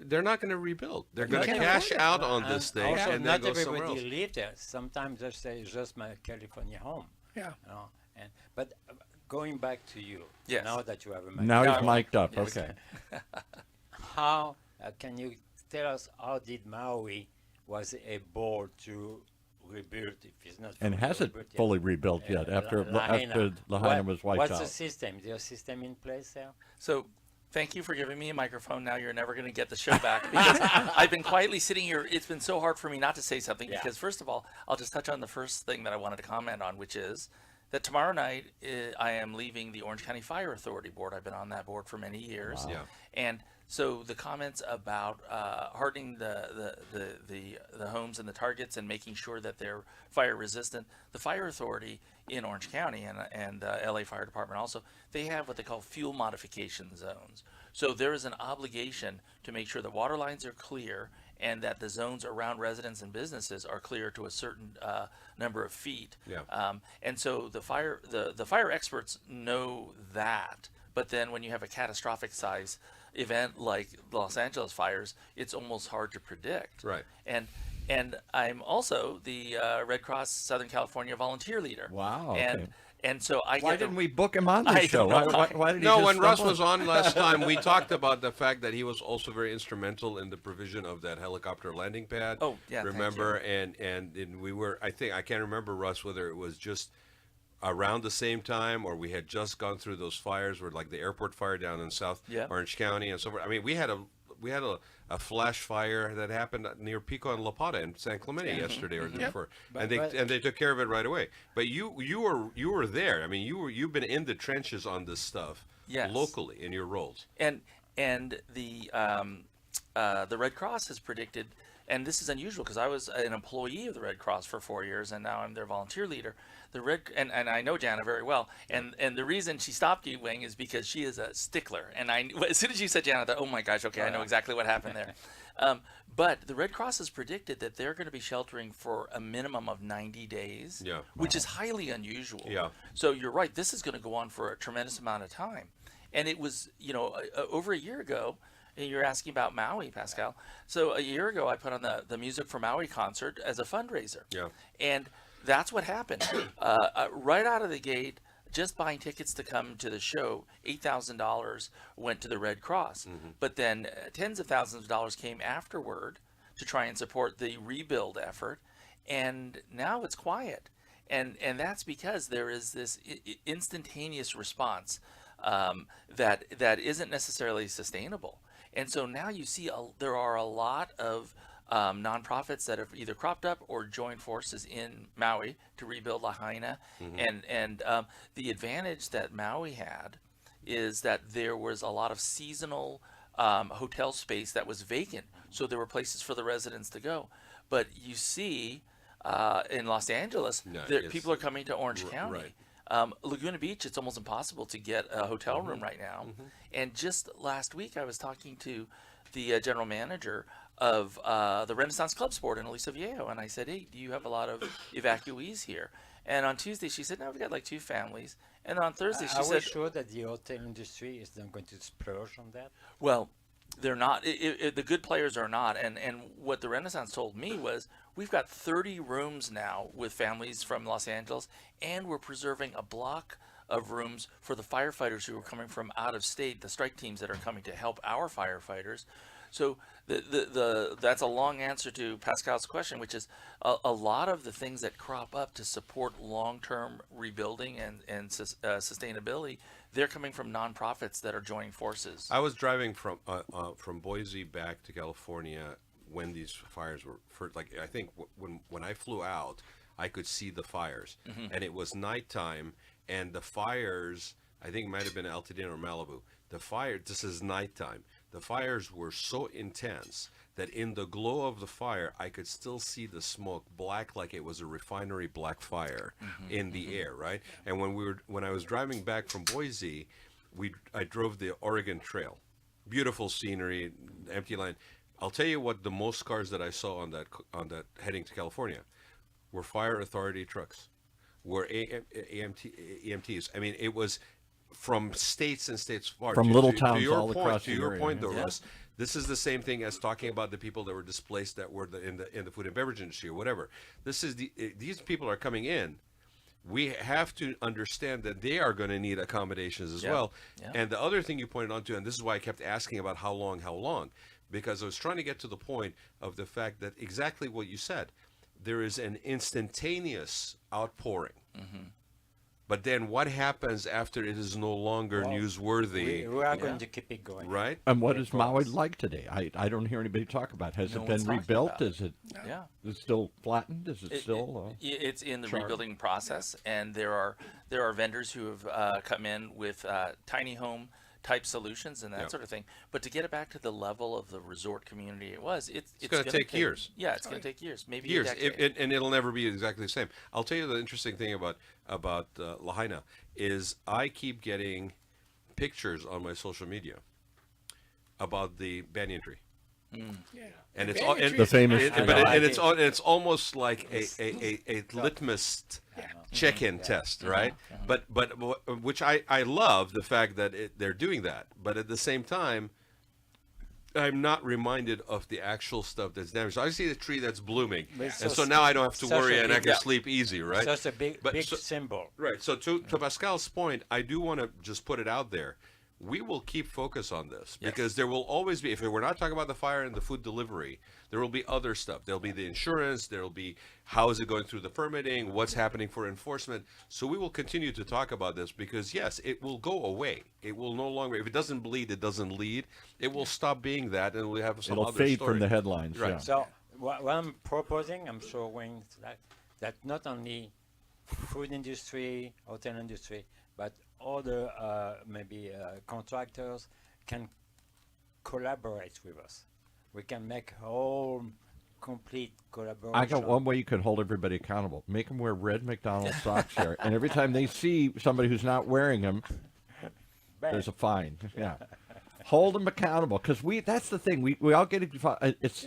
[SPEAKER 2] They're not going to rebuild. They're going to cash out on this thing
[SPEAKER 3] Also,
[SPEAKER 2] and then
[SPEAKER 3] not
[SPEAKER 2] go somewhere else.
[SPEAKER 3] everybody live there. Sometimes they say it's just my California home.
[SPEAKER 4] Yeah.
[SPEAKER 3] You know? But going back to you,
[SPEAKER 5] Yes.
[SPEAKER 3] now that you have a mic,
[SPEAKER 1] Now he's mic'd up.
[SPEAKER 5] Yes.
[SPEAKER 1] Okay.
[SPEAKER 3] how can you tell us how did Maui was able to rebuild if it's not
[SPEAKER 1] And
[SPEAKER 3] fully
[SPEAKER 1] hasn't
[SPEAKER 3] rebuilt yet?
[SPEAKER 1] fully rebuilt yet after Lahaina was wiped
[SPEAKER 3] What's
[SPEAKER 1] out.
[SPEAKER 3] the system? Is there a system in place there?
[SPEAKER 5] So thank you for giving me a microphone. Now you're never going to get the show back because I've been quietly sitting here. It's been so hard for me not to say something because, first of all, I'll just touch on the first thing that I wanted to comment on, which is that tomorrow night I am leaving the Orange County Fire Authority Board. I've been on that board for many years.
[SPEAKER 2] Yeah.
[SPEAKER 5] And so the comments about hardening the homes and the targets and making sure that they're fire resistant, the fire authority in Orange County and LA Fire Department also, they have what they call fuel modification zones. So there is an obligation to make sure that water lines are clear and that the zones around residents and businesses are clear to a certain number of feet.
[SPEAKER 2] Yeah.
[SPEAKER 5] And so the fire experts know that. But then when you have a catastrophic size event like the Los Angeles fires, it's almost hard to predict.
[SPEAKER 2] Right.
[SPEAKER 5] And I'm also the Red Cross Southern California volunteer leader.
[SPEAKER 1] Wow,
[SPEAKER 5] And
[SPEAKER 1] okay.
[SPEAKER 5] and so I
[SPEAKER 1] Why
[SPEAKER 5] get
[SPEAKER 1] didn't we book him on the
[SPEAKER 5] I
[SPEAKER 1] show?
[SPEAKER 5] don't know.
[SPEAKER 1] Why did he
[SPEAKER 2] No,
[SPEAKER 1] just
[SPEAKER 2] when Russ
[SPEAKER 1] stumble
[SPEAKER 2] was on last time, we talked about the fact that he was also very instrumental in the provision of that helicopter landing pad.
[SPEAKER 5] Oh, yeah, thank
[SPEAKER 2] remember? And we were, I can't remember, Russ, whether it was just around the same time or we had just gone through those fires, where like the airport fire down in South Orange County and so forth. I mean, we had a flash fire that happened near Pico and La Pata in San Clemente yesterday or the day before, and they took care of it right away. But you were there. I mean, you've been in the trenches on this stuff locally in your roles.
[SPEAKER 5] And the Red Cross has predicted, and this is unusual because I was an employee of the Red Cross for 4 years, and now I'm their volunteer leader. And I know Jana very well, and the reason she stopped you, Wing, is because she is a stickler. And as soon as you said Jana, I thought, oh my gosh, okay, I know exactly what happened there. But the Red Cross has predicted that they're going to be sheltering for a minimum of 90 days, which is highly unusual.
[SPEAKER 2] Yeah.
[SPEAKER 5] So you're right, this is going to go on for a tremendous amount of time. And it was, over a year ago. And you're asking about Maui, Pascal. So a year ago, I put on the Music for Maui concert as a fundraiser.
[SPEAKER 2] Yeah.
[SPEAKER 5] And that's what happened. Right out of the gate, just buying tickets to come to the show, $8,000 went to the Red Cross. Mm-hmm. But then tens of thousands of dollars came afterward to try and support the rebuild effort. And now it's quiet. And that's because there is this instantaneous response that isn't necessarily sustainable. And so now you see there are a lot of nonprofits that have either cropped up or joined forces in Maui to rebuild Lahaina. Mm-hmm. And the advantage that Maui had is that there was a lot of seasonal hotel space that was vacant. So there were places for the residents to go. But you see in Los Angeles, people are coming to Orange County.
[SPEAKER 2] Right.
[SPEAKER 5] Laguna Beach, it's almost impossible to get a hotel room right now. Mm-hmm. And just last week, I was talking to the general manager of the Renaissance Club Sport in Aliso Viejo, and I said, hey, do you have a lot of evacuees here? And on Tuesday, she said, no, we've got like 2 families. And on Thursday, she said...
[SPEAKER 3] Are we sure that the hotel industry is not going to splurge on that?
[SPEAKER 5] Well, they're not. The good players are not. And what the Renaissance told me was, we've got 30 rooms now with families from Los Angeles, and we're preserving a block of rooms for the firefighters who are coming from out of state, the strike teams that are coming to help our firefighters. So that's a long answer to Pascal's question, which is a lot of the things that crop up to support long-term rebuilding and sustainability, they're coming from nonprofits that are joining forces.
[SPEAKER 2] I was driving from Boise back to California when these fires were first. Like I think when I flew out, I could see the fires, and it was nighttime, and the fires. I think it might have been Altadena or Malibu. The fire. This is nighttime. The fires were so intense that in the glow of the fire, I could still see the smoke black, like it was a refinery black fire in the air, right? And when I was driving back from Boise, I drove the Oregon Trail, beautiful scenery, empty line. I'll tell you what, the most cars that I saw on that heading to California were fire authority trucks, were EMTs. I mean, it was from states and states far.
[SPEAKER 1] From little towns all across
[SPEAKER 2] to
[SPEAKER 1] the
[SPEAKER 2] your
[SPEAKER 1] area,
[SPEAKER 2] point,
[SPEAKER 1] yeah.
[SPEAKER 2] though, Russ, this is the same thing as talking about the people that were displaced that were in the food and beverage industry or whatever. These people are coming in. We have to understand that they are going to need accommodations as well.
[SPEAKER 5] Yeah.
[SPEAKER 2] And the other thing you pointed on to, and this is why I kept asking about how long, because I was trying to get to the point of the fact that exactly what you said, there is an instantaneous outpouring. But then what happens after it is no longer newsworthy?
[SPEAKER 3] We are going to keep it going.
[SPEAKER 2] Right?
[SPEAKER 1] And what is Maui like today? I don't hear anybody talk about it. Has
[SPEAKER 5] No
[SPEAKER 1] it
[SPEAKER 5] one's
[SPEAKER 1] been
[SPEAKER 5] talking
[SPEAKER 1] rebuilt?
[SPEAKER 5] about it.
[SPEAKER 1] Is it
[SPEAKER 5] Yeah.
[SPEAKER 1] is it still flattened? Is it still?
[SPEAKER 5] It's in the
[SPEAKER 1] charred?
[SPEAKER 5] rebuilding process, and there are vendors who have come in with tiny home type solutions and that
[SPEAKER 2] Yeah.
[SPEAKER 5] sort of thing. But to get it back to the level of the resort community it was, it's
[SPEAKER 2] gonna take years.
[SPEAKER 5] Yeah, it's going to take years, maybe
[SPEAKER 2] Years,
[SPEAKER 5] a decade.
[SPEAKER 2] and it'll never be exactly the same. I'll tell you the interesting thing about Lahaina is I keep getting pictures on my social media about the banyan tree.
[SPEAKER 4] Yeah.
[SPEAKER 2] And it's
[SPEAKER 4] Banyan
[SPEAKER 2] all,
[SPEAKER 4] tree
[SPEAKER 2] and,
[SPEAKER 1] The famous
[SPEAKER 2] it-
[SPEAKER 1] tree.
[SPEAKER 2] but
[SPEAKER 3] I
[SPEAKER 2] and it's
[SPEAKER 3] think-
[SPEAKER 2] all, it's almost like a litmus check-in test, right? But which I love the fact that they're doing that, but at the same time, I'm not reminded of the actual stuff that's damaged. So I see the tree that's blooming,
[SPEAKER 3] But
[SPEAKER 2] and so now I don't have to
[SPEAKER 3] such
[SPEAKER 2] worry,
[SPEAKER 3] a
[SPEAKER 2] and I
[SPEAKER 3] big-
[SPEAKER 2] can sleep easy, right?
[SPEAKER 3] Such a big
[SPEAKER 2] But
[SPEAKER 3] big
[SPEAKER 2] so-
[SPEAKER 3] symbol.
[SPEAKER 2] Right. So to Pascal's point, I do want to just put it out there. We will keep focus on this because there will always be, if we're not talking about the fire and the food delivery, there will be other stuff. There'll be the insurance. There'll be how is it going through the permitting, what's happening for enforcement. So we will continue to talk about this because, yes, it will go away. It will no longer, if it doesn't bleed, it doesn't lead. It will stop being that, and we'll have some
[SPEAKER 1] It'll
[SPEAKER 2] other
[SPEAKER 1] fade
[SPEAKER 2] story.
[SPEAKER 1] from the headlines.
[SPEAKER 2] Right.
[SPEAKER 1] Yeah.
[SPEAKER 3] So what I'm proposing, I'm showing that not only food industry, hotel industry, but other maybe contractors can collaborate with us. We can make whole complete collaboration.
[SPEAKER 1] I got one way you could hold everybody accountable. Make them wear red McDonald's socks here, and every time they see somebody who's not wearing them, there's a fine. Yeah, hold them accountable because that's the thing. We all get it's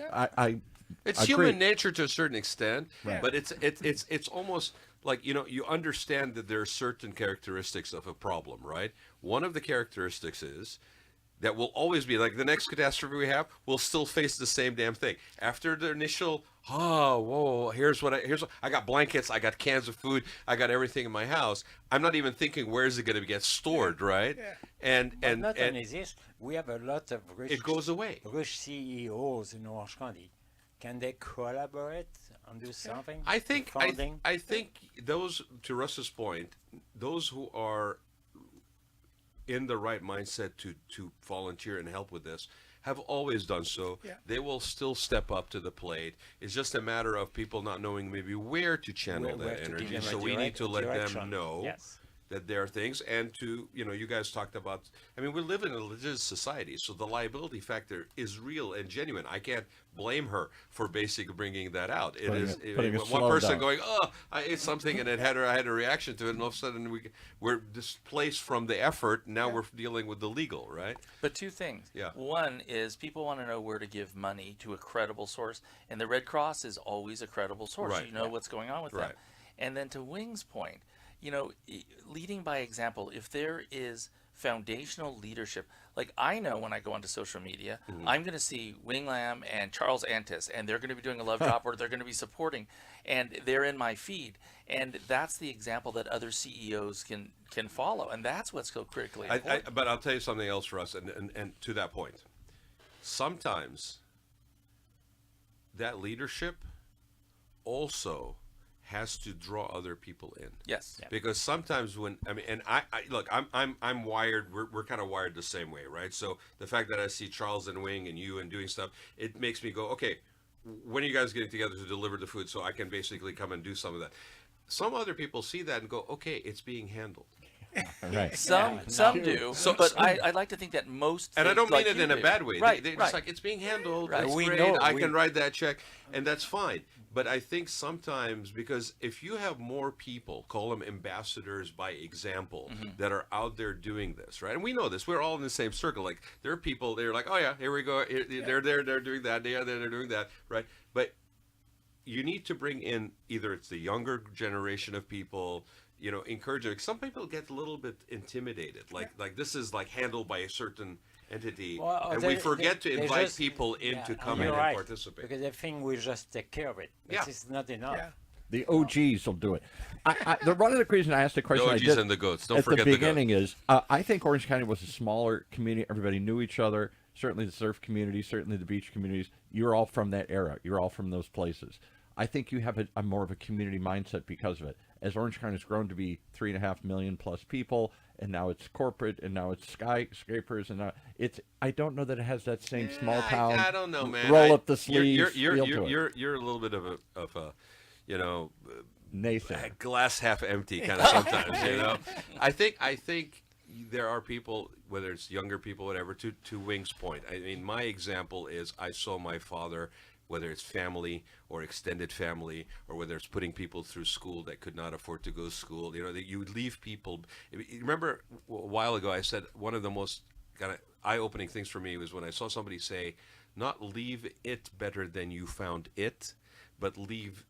[SPEAKER 2] It's
[SPEAKER 1] agree.
[SPEAKER 2] human nature to a certain extent,
[SPEAKER 1] Right.
[SPEAKER 2] but it's almost like, you understand that there are certain characteristics of a problem, right? One of the characteristics is that will always be like the next catastrophe we have, we'll still face the same damn thing. After the initial, here's what I got blankets, I got cans of food, I got everything in my house. I'm not even thinking where's it going to get stored, right?
[SPEAKER 4] Yeah.
[SPEAKER 3] But not only this, we have a lot of
[SPEAKER 2] it goes away.
[SPEAKER 3] rich CEOs in Orange County. Can they collaborate and do something?
[SPEAKER 2] I think
[SPEAKER 3] Funding?
[SPEAKER 2] I think those, to Russ's point, those who are in the right mindset to volunteer and help with this have always done so.
[SPEAKER 4] Yeah.
[SPEAKER 2] They will still step up to the plate. It's just a matter of people not knowing maybe where to channel
[SPEAKER 3] Where
[SPEAKER 2] that
[SPEAKER 3] to give
[SPEAKER 2] energy.
[SPEAKER 3] them a
[SPEAKER 2] So we need to let them
[SPEAKER 3] direction.
[SPEAKER 2] know
[SPEAKER 3] Yes.
[SPEAKER 2] that there are things, and to, you guys talked about, I mean, we live in a litigious society, so the liability factor is real and genuine. I can't blame her for basically bringing that out. It is
[SPEAKER 1] putting a
[SPEAKER 2] one
[SPEAKER 1] slow
[SPEAKER 2] person
[SPEAKER 1] down.
[SPEAKER 2] going, I ate something, and I had a reaction to it, and all of a sudden we're displaced from the effort. Now we're dealing with the legal, right?
[SPEAKER 5] But two things.
[SPEAKER 2] Yeah.
[SPEAKER 5] One is people want to know where to give money to a credible source, and the Red Cross is always a credible source.
[SPEAKER 2] Right.
[SPEAKER 5] You know what's going on with
[SPEAKER 2] Right.
[SPEAKER 5] them. And then to Wing's point, leading by example, if there is foundational leadership. Like I know when I go onto social media,
[SPEAKER 2] Mm-hmm.
[SPEAKER 5] I'm going to see Wing Lam and Charles Antis, and they're going to be doing a love drop, or they're going to be supporting, and they're in my feed, and that's the example that other CEOs can follow, and that's what's so critically important.
[SPEAKER 2] But I'll tell you something else for us, and to that point, sometimes that leadership also has to draw other people in.
[SPEAKER 5] Yes.
[SPEAKER 2] Because sometimes when and I look, I'm wired. We're kind of wired the same way, right? So the fact that I see Charles and Wing and you and doing stuff, it makes me go, okay, when are you guys getting together to deliver the food so I can basically come and do some of that? Some other people see that and go, okay, it's being handled.
[SPEAKER 1] Right.
[SPEAKER 5] Some do, but I like to think that most.
[SPEAKER 2] And I don't mean
[SPEAKER 5] like
[SPEAKER 2] it
[SPEAKER 5] you
[SPEAKER 2] in a
[SPEAKER 5] do.
[SPEAKER 2] bad way.
[SPEAKER 5] Right.
[SPEAKER 2] They're
[SPEAKER 5] right.
[SPEAKER 2] just like, it's being handled.
[SPEAKER 5] Right.
[SPEAKER 2] That's
[SPEAKER 3] We
[SPEAKER 2] great.
[SPEAKER 3] know,
[SPEAKER 2] I
[SPEAKER 3] we-
[SPEAKER 2] can write that check, and that's fine. But I think sometimes, because if you have more people, call them ambassadors by example, that are out there doing this, right? And we know this. We're all in the same circle. Like, there are people, they're like, oh yeah, here we go. They're doing that. They're doing that, right? But you need to bring in, either it's the younger generation of people, encourage them. Some people get a little bit intimidated. Like this is like handled by a certain entity,
[SPEAKER 3] Well,
[SPEAKER 2] and
[SPEAKER 3] they-
[SPEAKER 2] we forget
[SPEAKER 3] they-
[SPEAKER 2] to
[SPEAKER 3] they
[SPEAKER 2] invite
[SPEAKER 3] just-
[SPEAKER 2] people in
[SPEAKER 3] yeah,
[SPEAKER 2] to
[SPEAKER 3] and
[SPEAKER 2] come
[SPEAKER 3] you're
[SPEAKER 2] in and
[SPEAKER 3] right,
[SPEAKER 2] participate.
[SPEAKER 3] Because they think we just take care of it. But
[SPEAKER 2] Yeah.
[SPEAKER 3] it's not enough.
[SPEAKER 4] Yeah.
[SPEAKER 1] The OGs will do it. One of the reasons I asked the
[SPEAKER 2] The
[SPEAKER 1] question I
[SPEAKER 2] OGs
[SPEAKER 1] did
[SPEAKER 2] and the goats. Don't
[SPEAKER 1] at the
[SPEAKER 2] forget the goats.
[SPEAKER 1] beginning is I think Orange County was a smaller community. Everybody knew each other. Certainly the surf community, certainly the beach communities. You're all from that era. You're all from those places. I think you have a more of a community mindset because of it. As Orange County has grown to be 3.5 million plus people, and now it's corporate, and now it's skyscrapers, and now I don't know that it has that same small town.
[SPEAKER 2] I don't know, man.
[SPEAKER 1] Roll up the sleeves.
[SPEAKER 2] You're
[SPEAKER 1] feel to it.
[SPEAKER 2] you're a little bit of a
[SPEAKER 1] Nathan.
[SPEAKER 2] glass half empty kind of sometimes. I think there are people, whether it's younger people, whatever. To Wing's point, I mean, my example is I saw my father, whether it's family or extended family, or whether it's putting people through school that could not afford to go to school. That you leave people. Remember a while ago I said one of the most kind of eye-opening things for me was when I saw somebody say, not leave it better than you found it, but leave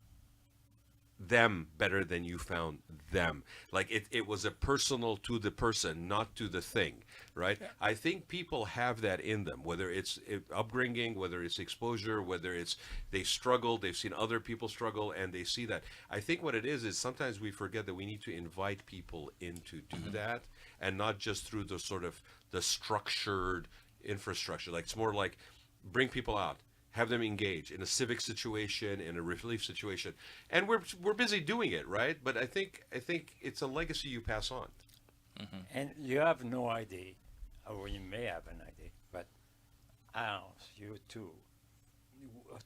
[SPEAKER 2] them better than you found them. Like it was a personal to the person, not to the thing, right? Yeah. I think people have that in them, whether it's upbringing, whether it's exposure, whether it's they struggle, they've seen other people struggle, and they see that. I think what it is sometimes we forget that we need to invite people in to do that, and not just through the sort of the structured infrastructure. Like, it's more like bring people out, have them engage in a civic situation, in a relief situation, and we're busy doing it, right? But I think it's a legacy you pass on.
[SPEAKER 3] And you have no idea, or you may have an idea, but I don't know, you too.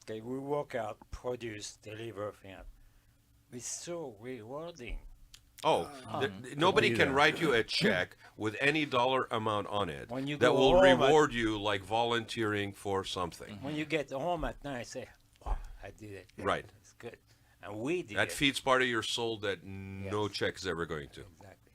[SPEAKER 3] Okay, we work out, produce, deliver things. It's so rewarding.
[SPEAKER 2] Oh, nobody
[SPEAKER 1] Believe
[SPEAKER 2] can
[SPEAKER 1] that.
[SPEAKER 2] write you a check with any dollar amount on it
[SPEAKER 3] When you
[SPEAKER 2] that
[SPEAKER 3] go
[SPEAKER 2] will
[SPEAKER 3] home
[SPEAKER 2] reward you like volunteering for something.
[SPEAKER 3] When you get home at night, say, "Wow, I did it."
[SPEAKER 2] Right.
[SPEAKER 3] It's good, and we did
[SPEAKER 2] That
[SPEAKER 3] it.
[SPEAKER 2] feeds part of your soul that no check is ever going to.
[SPEAKER 3] Exactly.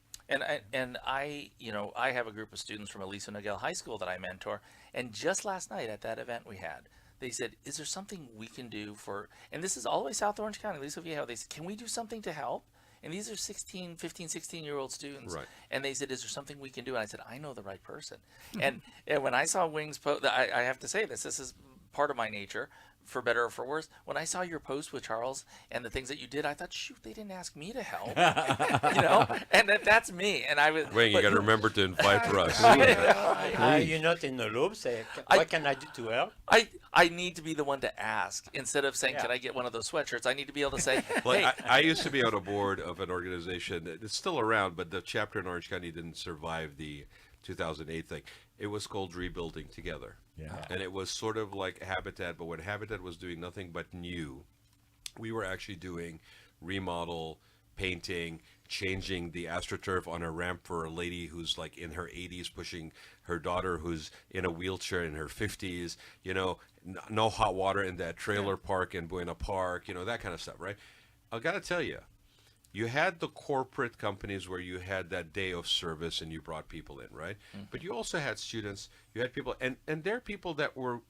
[SPEAKER 5] And I have a group of students from Aliso Niguel High School that I mentor, and just last night at that event we had, they said, "Is there something we can do for?" And this is all the way South Orange County, Aliso Viejo. They said, "Can we do something to help?" And these are 15, 16-year-old students.
[SPEAKER 2] Right.
[SPEAKER 5] And they said, "Is there something we can do?" And I said, "I know the right person." and when I saw Wing's post, I have to say this is part of my nature, for better or for worse. When I saw your post with Charles and the things that you did, I thought, shoot, they didn't ask me to help. And that's me. And I was.
[SPEAKER 2] Wayne, you got to remember to invite Russ.
[SPEAKER 3] You're not in the loop. Say, what can I do to help?
[SPEAKER 5] I need to be the one to ask instead of saying, "Can I get one of those sweatshirts?" I need to be able to say,
[SPEAKER 2] Like,
[SPEAKER 5] "Hey."
[SPEAKER 2] I used to be on a board of an organization that's still around, but the chapter in Orange County didn't survive the 2008 thing. It was called Rebuilding Together.
[SPEAKER 1] Yeah.
[SPEAKER 2] And it was sort of like Habitat, but when Habitat was doing nothing but new, we were actually doing remodel, painting, changing the AstroTurf on a ramp for a lady who's like in her 80s pushing her daughter who's in a wheelchair in her 50s, no hot water in that trailer park in Buena Park, that kind of stuff, right? I got to tell you, you had the corporate companies where you had that day of service and you brought people in, right? But you also had students, you had people, and they're people that were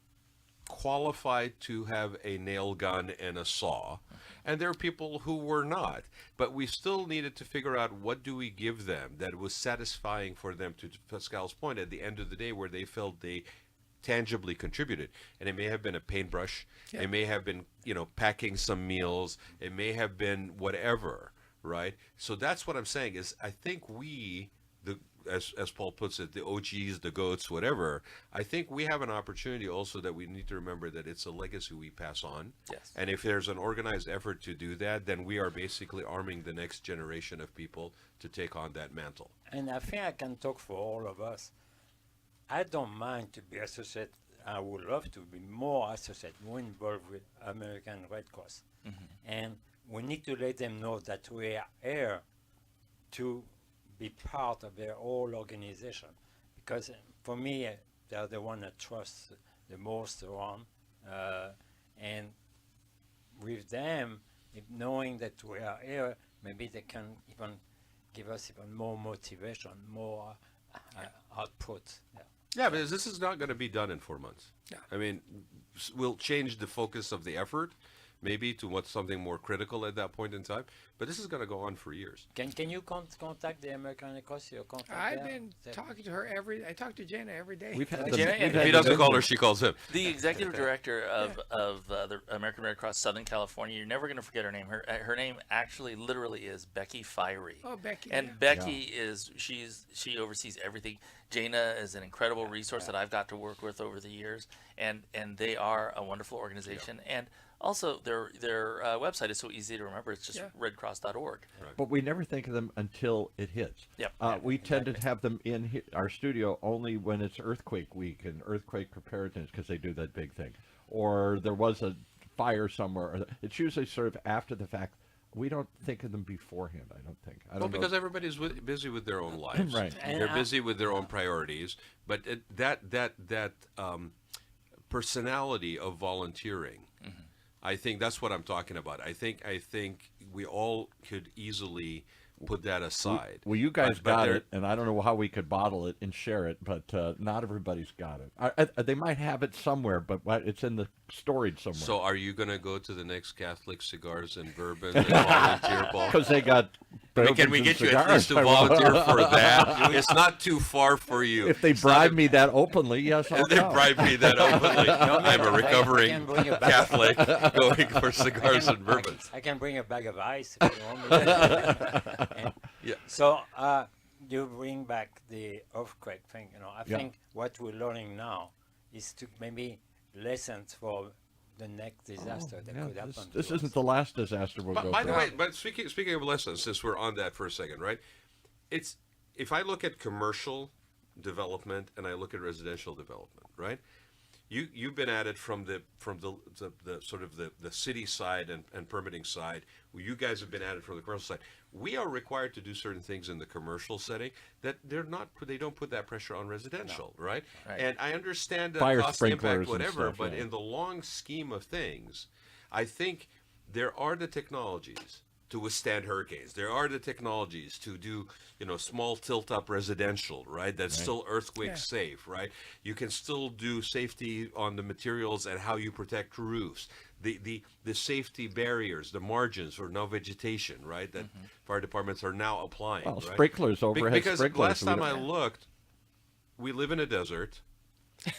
[SPEAKER 2] qualified to have a nail gun and a saw, and there are people who were not. But we still needed to figure out what do we give them that was satisfying for them, to Pascal's point, at the end of the day, where they felt they tangibly contributed. And it may have been a paintbrush, it may have been, packing some meals, it may have been whatever, right? So that's what I'm saying is, I think we, as Paul puts it, the OGs, the goats, whatever, I think we have an opportunity also that we need to remember that it's a legacy we pass on.
[SPEAKER 5] Yes.
[SPEAKER 2] And if there's an organized effort to do that, then we are basically arming the next generation of people to take on that mantle.
[SPEAKER 3] And I think I can talk for all of us. I don't mind to be associated. I would love to be more associated, more involved with American Red Cross. And we need to let them know that we are here to be part of their whole organization. Because for me, they're the one I trust the most around. And with them, knowing that we are here, maybe they can even give us even more motivation, more output.
[SPEAKER 2] Yeah, but this is not going to be done in 4 months.
[SPEAKER 4] Yeah.
[SPEAKER 2] I mean, we'll change the focus of the effort, maybe to what's something more critical at that point in time. But this is going to go on for years.
[SPEAKER 3] Can you contact the American Red Cross? Your contact
[SPEAKER 4] I've
[SPEAKER 3] there?
[SPEAKER 4] been talking to her I talk to Jenna every day.
[SPEAKER 1] We've had
[SPEAKER 5] Jenna,
[SPEAKER 1] we've
[SPEAKER 5] if
[SPEAKER 1] had
[SPEAKER 2] He
[SPEAKER 1] the
[SPEAKER 2] doesn't call her,
[SPEAKER 1] business.
[SPEAKER 2] she calls him.
[SPEAKER 5] The executive director of the American Red Cross Southern California, you're never going to forget her name. Her name actually literally is Becky Fiery.
[SPEAKER 4] Oh, Becky.
[SPEAKER 5] And
[SPEAKER 4] yeah.
[SPEAKER 5] Becky she oversees everything. Jaina is an incredible resource that I've got to work with over the years, and they are a wonderful organization. And also, their website is so easy to remember. It's just redcross.org.
[SPEAKER 1] But we never think of them until it hits.
[SPEAKER 5] Yep.
[SPEAKER 1] We tend to have them in our studio only when it's earthquake week and earthquake preparedness, because they do that big thing. Or there was a fire somewhere. It's usually sort of after the fact. We don't think of them beforehand, I don't think. I don't
[SPEAKER 2] Well,
[SPEAKER 1] know.
[SPEAKER 2] because everybody's busy with their own lives.
[SPEAKER 1] Right.
[SPEAKER 3] And
[SPEAKER 2] They're busy with their own priorities. But that personality of volunteering, I think that's what I'm talking about. I think we all could easily put that aside.
[SPEAKER 1] Well, you guys
[SPEAKER 2] But
[SPEAKER 1] got
[SPEAKER 2] they're-
[SPEAKER 1] it, and I don't know how we could bottle it and share it, but not everybody's got it. They might have it somewhere, but it's in the storage somewhere.
[SPEAKER 2] So are you going to go to the next Catholic Cigars and Bourbon and volunteer, Paul?
[SPEAKER 1] Because they got.
[SPEAKER 2] I mean, can we get you at least to volunteer for that? It's not too far for you.
[SPEAKER 1] If they
[SPEAKER 2] It's not
[SPEAKER 1] bribe me that openly, yes, I'll
[SPEAKER 2] They
[SPEAKER 1] go.
[SPEAKER 2] bribe me that openly. I'm a
[SPEAKER 3] I
[SPEAKER 2] recovering
[SPEAKER 3] can bring a bag.
[SPEAKER 2] Catholic going for cigars and bourbons.
[SPEAKER 3] I can bring a bag of ice if you want me. And
[SPEAKER 2] Yeah.
[SPEAKER 3] So you bring back the earthquake thing. I
[SPEAKER 1] Yeah.
[SPEAKER 3] think what we're learning now is to maybe lessons for the next disaster that
[SPEAKER 1] Yeah,
[SPEAKER 3] could happen.
[SPEAKER 1] this
[SPEAKER 3] to
[SPEAKER 1] isn't
[SPEAKER 3] us.
[SPEAKER 1] the last disaster we'll go
[SPEAKER 2] By the
[SPEAKER 1] through.
[SPEAKER 2] way, but speaking of lessons, since we're on that for a second, right? It's if I look at commercial development and I look at residential development, right? You've been at it from the sort of the city side and permitting side. Well, you guys have been at it from the commercial side. We are required to do certain things in the commercial setting that they don't put that pressure on residential, right?
[SPEAKER 5] Right.
[SPEAKER 2] And I understand that
[SPEAKER 1] Fire
[SPEAKER 2] cost
[SPEAKER 1] sprinklers
[SPEAKER 2] impact,
[SPEAKER 1] and
[SPEAKER 2] whatever,
[SPEAKER 1] stuff,
[SPEAKER 2] but
[SPEAKER 1] yeah.
[SPEAKER 2] in the long scheme of things, I think there are the technologies to withstand hurricanes. There are the technologies to do, small tilt-up residential, right? That's still earthquake safe, right? You can still do safety on the materials and how you protect roofs. The safety barriers, the margins for no vegetation, right? That fire departments are now applying.
[SPEAKER 1] Well,
[SPEAKER 2] right?
[SPEAKER 1] sprinklers, overhead
[SPEAKER 2] Because
[SPEAKER 1] sprinklers.
[SPEAKER 2] last
[SPEAKER 1] we
[SPEAKER 2] time
[SPEAKER 1] don't-
[SPEAKER 2] I looked, we live in a desert.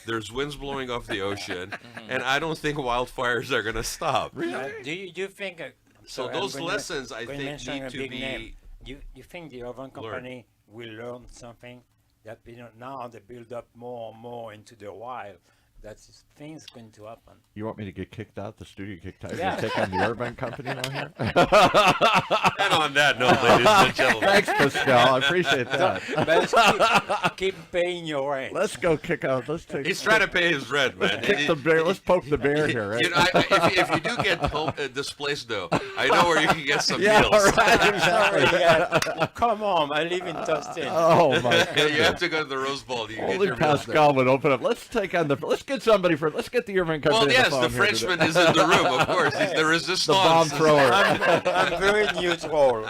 [SPEAKER 2] There's winds blowing off the ocean, and I don't think wildfires are going to stop.
[SPEAKER 3] Do you think?
[SPEAKER 2] So
[SPEAKER 3] sorry,
[SPEAKER 2] those
[SPEAKER 3] I'm gonna-
[SPEAKER 2] lessons, I
[SPEAKER 3] gonna
[SPEAKER 2] think,
[SPEAKER 3] mention
[SPEAKER 2] need
[SPEAKER 3] a
[SPEAKER 2] to
[SPEAKER 3] big
[SPEAKER 2] be
[SPEAKER 3] name. You think the urban company will learn something that now they build up more and more into the wild? That's things going to happen.
[SPEAKER 1] You want me to get kicked out the studio, kicked out?
[SPEAKER 3] Yeah.
[SPEAKER 1] You take on the Urban Company now here?
[SPEAKER 2] And on that note, ladies and gentlemen,
[SPEAKER 1] Thanks, Pascal. I appreciate that.
[SPEAKER 3] But keep paying your rent.
[SPEAKER 1] Let's go kick out. Let's take.
[SPEAKER 2] he's trying to pay his rent, man.
[SPEAKER 1] kick the bear. Let's poke the bear here, right?
[SPEAKER 2] If you do get displaced, though, I know where you can get some
[SPEAKER 1] Yeah,
[SPEAKER 2] meals.
[SPEAKER 1] right, exactly.
[SPEAKER 3] Sorry, yeah. Come on, I live in Tustin.
[SPEAKER 1] Oh my
[SPEAKER 2] You
[SPEAKER 1] goodness.
[SPEAKER 2] have to go to the Rose Bowl. You can get
[SPEAKER 1] Only
[SPEAKER 2] your meals there.
[SPEAKER 1] Pascal would open up. Let's take on the. Let's get somebody for. Let's get the Urban Company.
[SPEAKER 2] Well, yes,
[SPEAKER 1] on
[SPEAKER 2] the
[SPEAKER 1] phone here today.
[SPEAKER 2] Frenchman is in the room, of course. He's the resistance.
[SPEAKER 1] The bomb thrower.
[SPEAKER 3] I'm very neutral.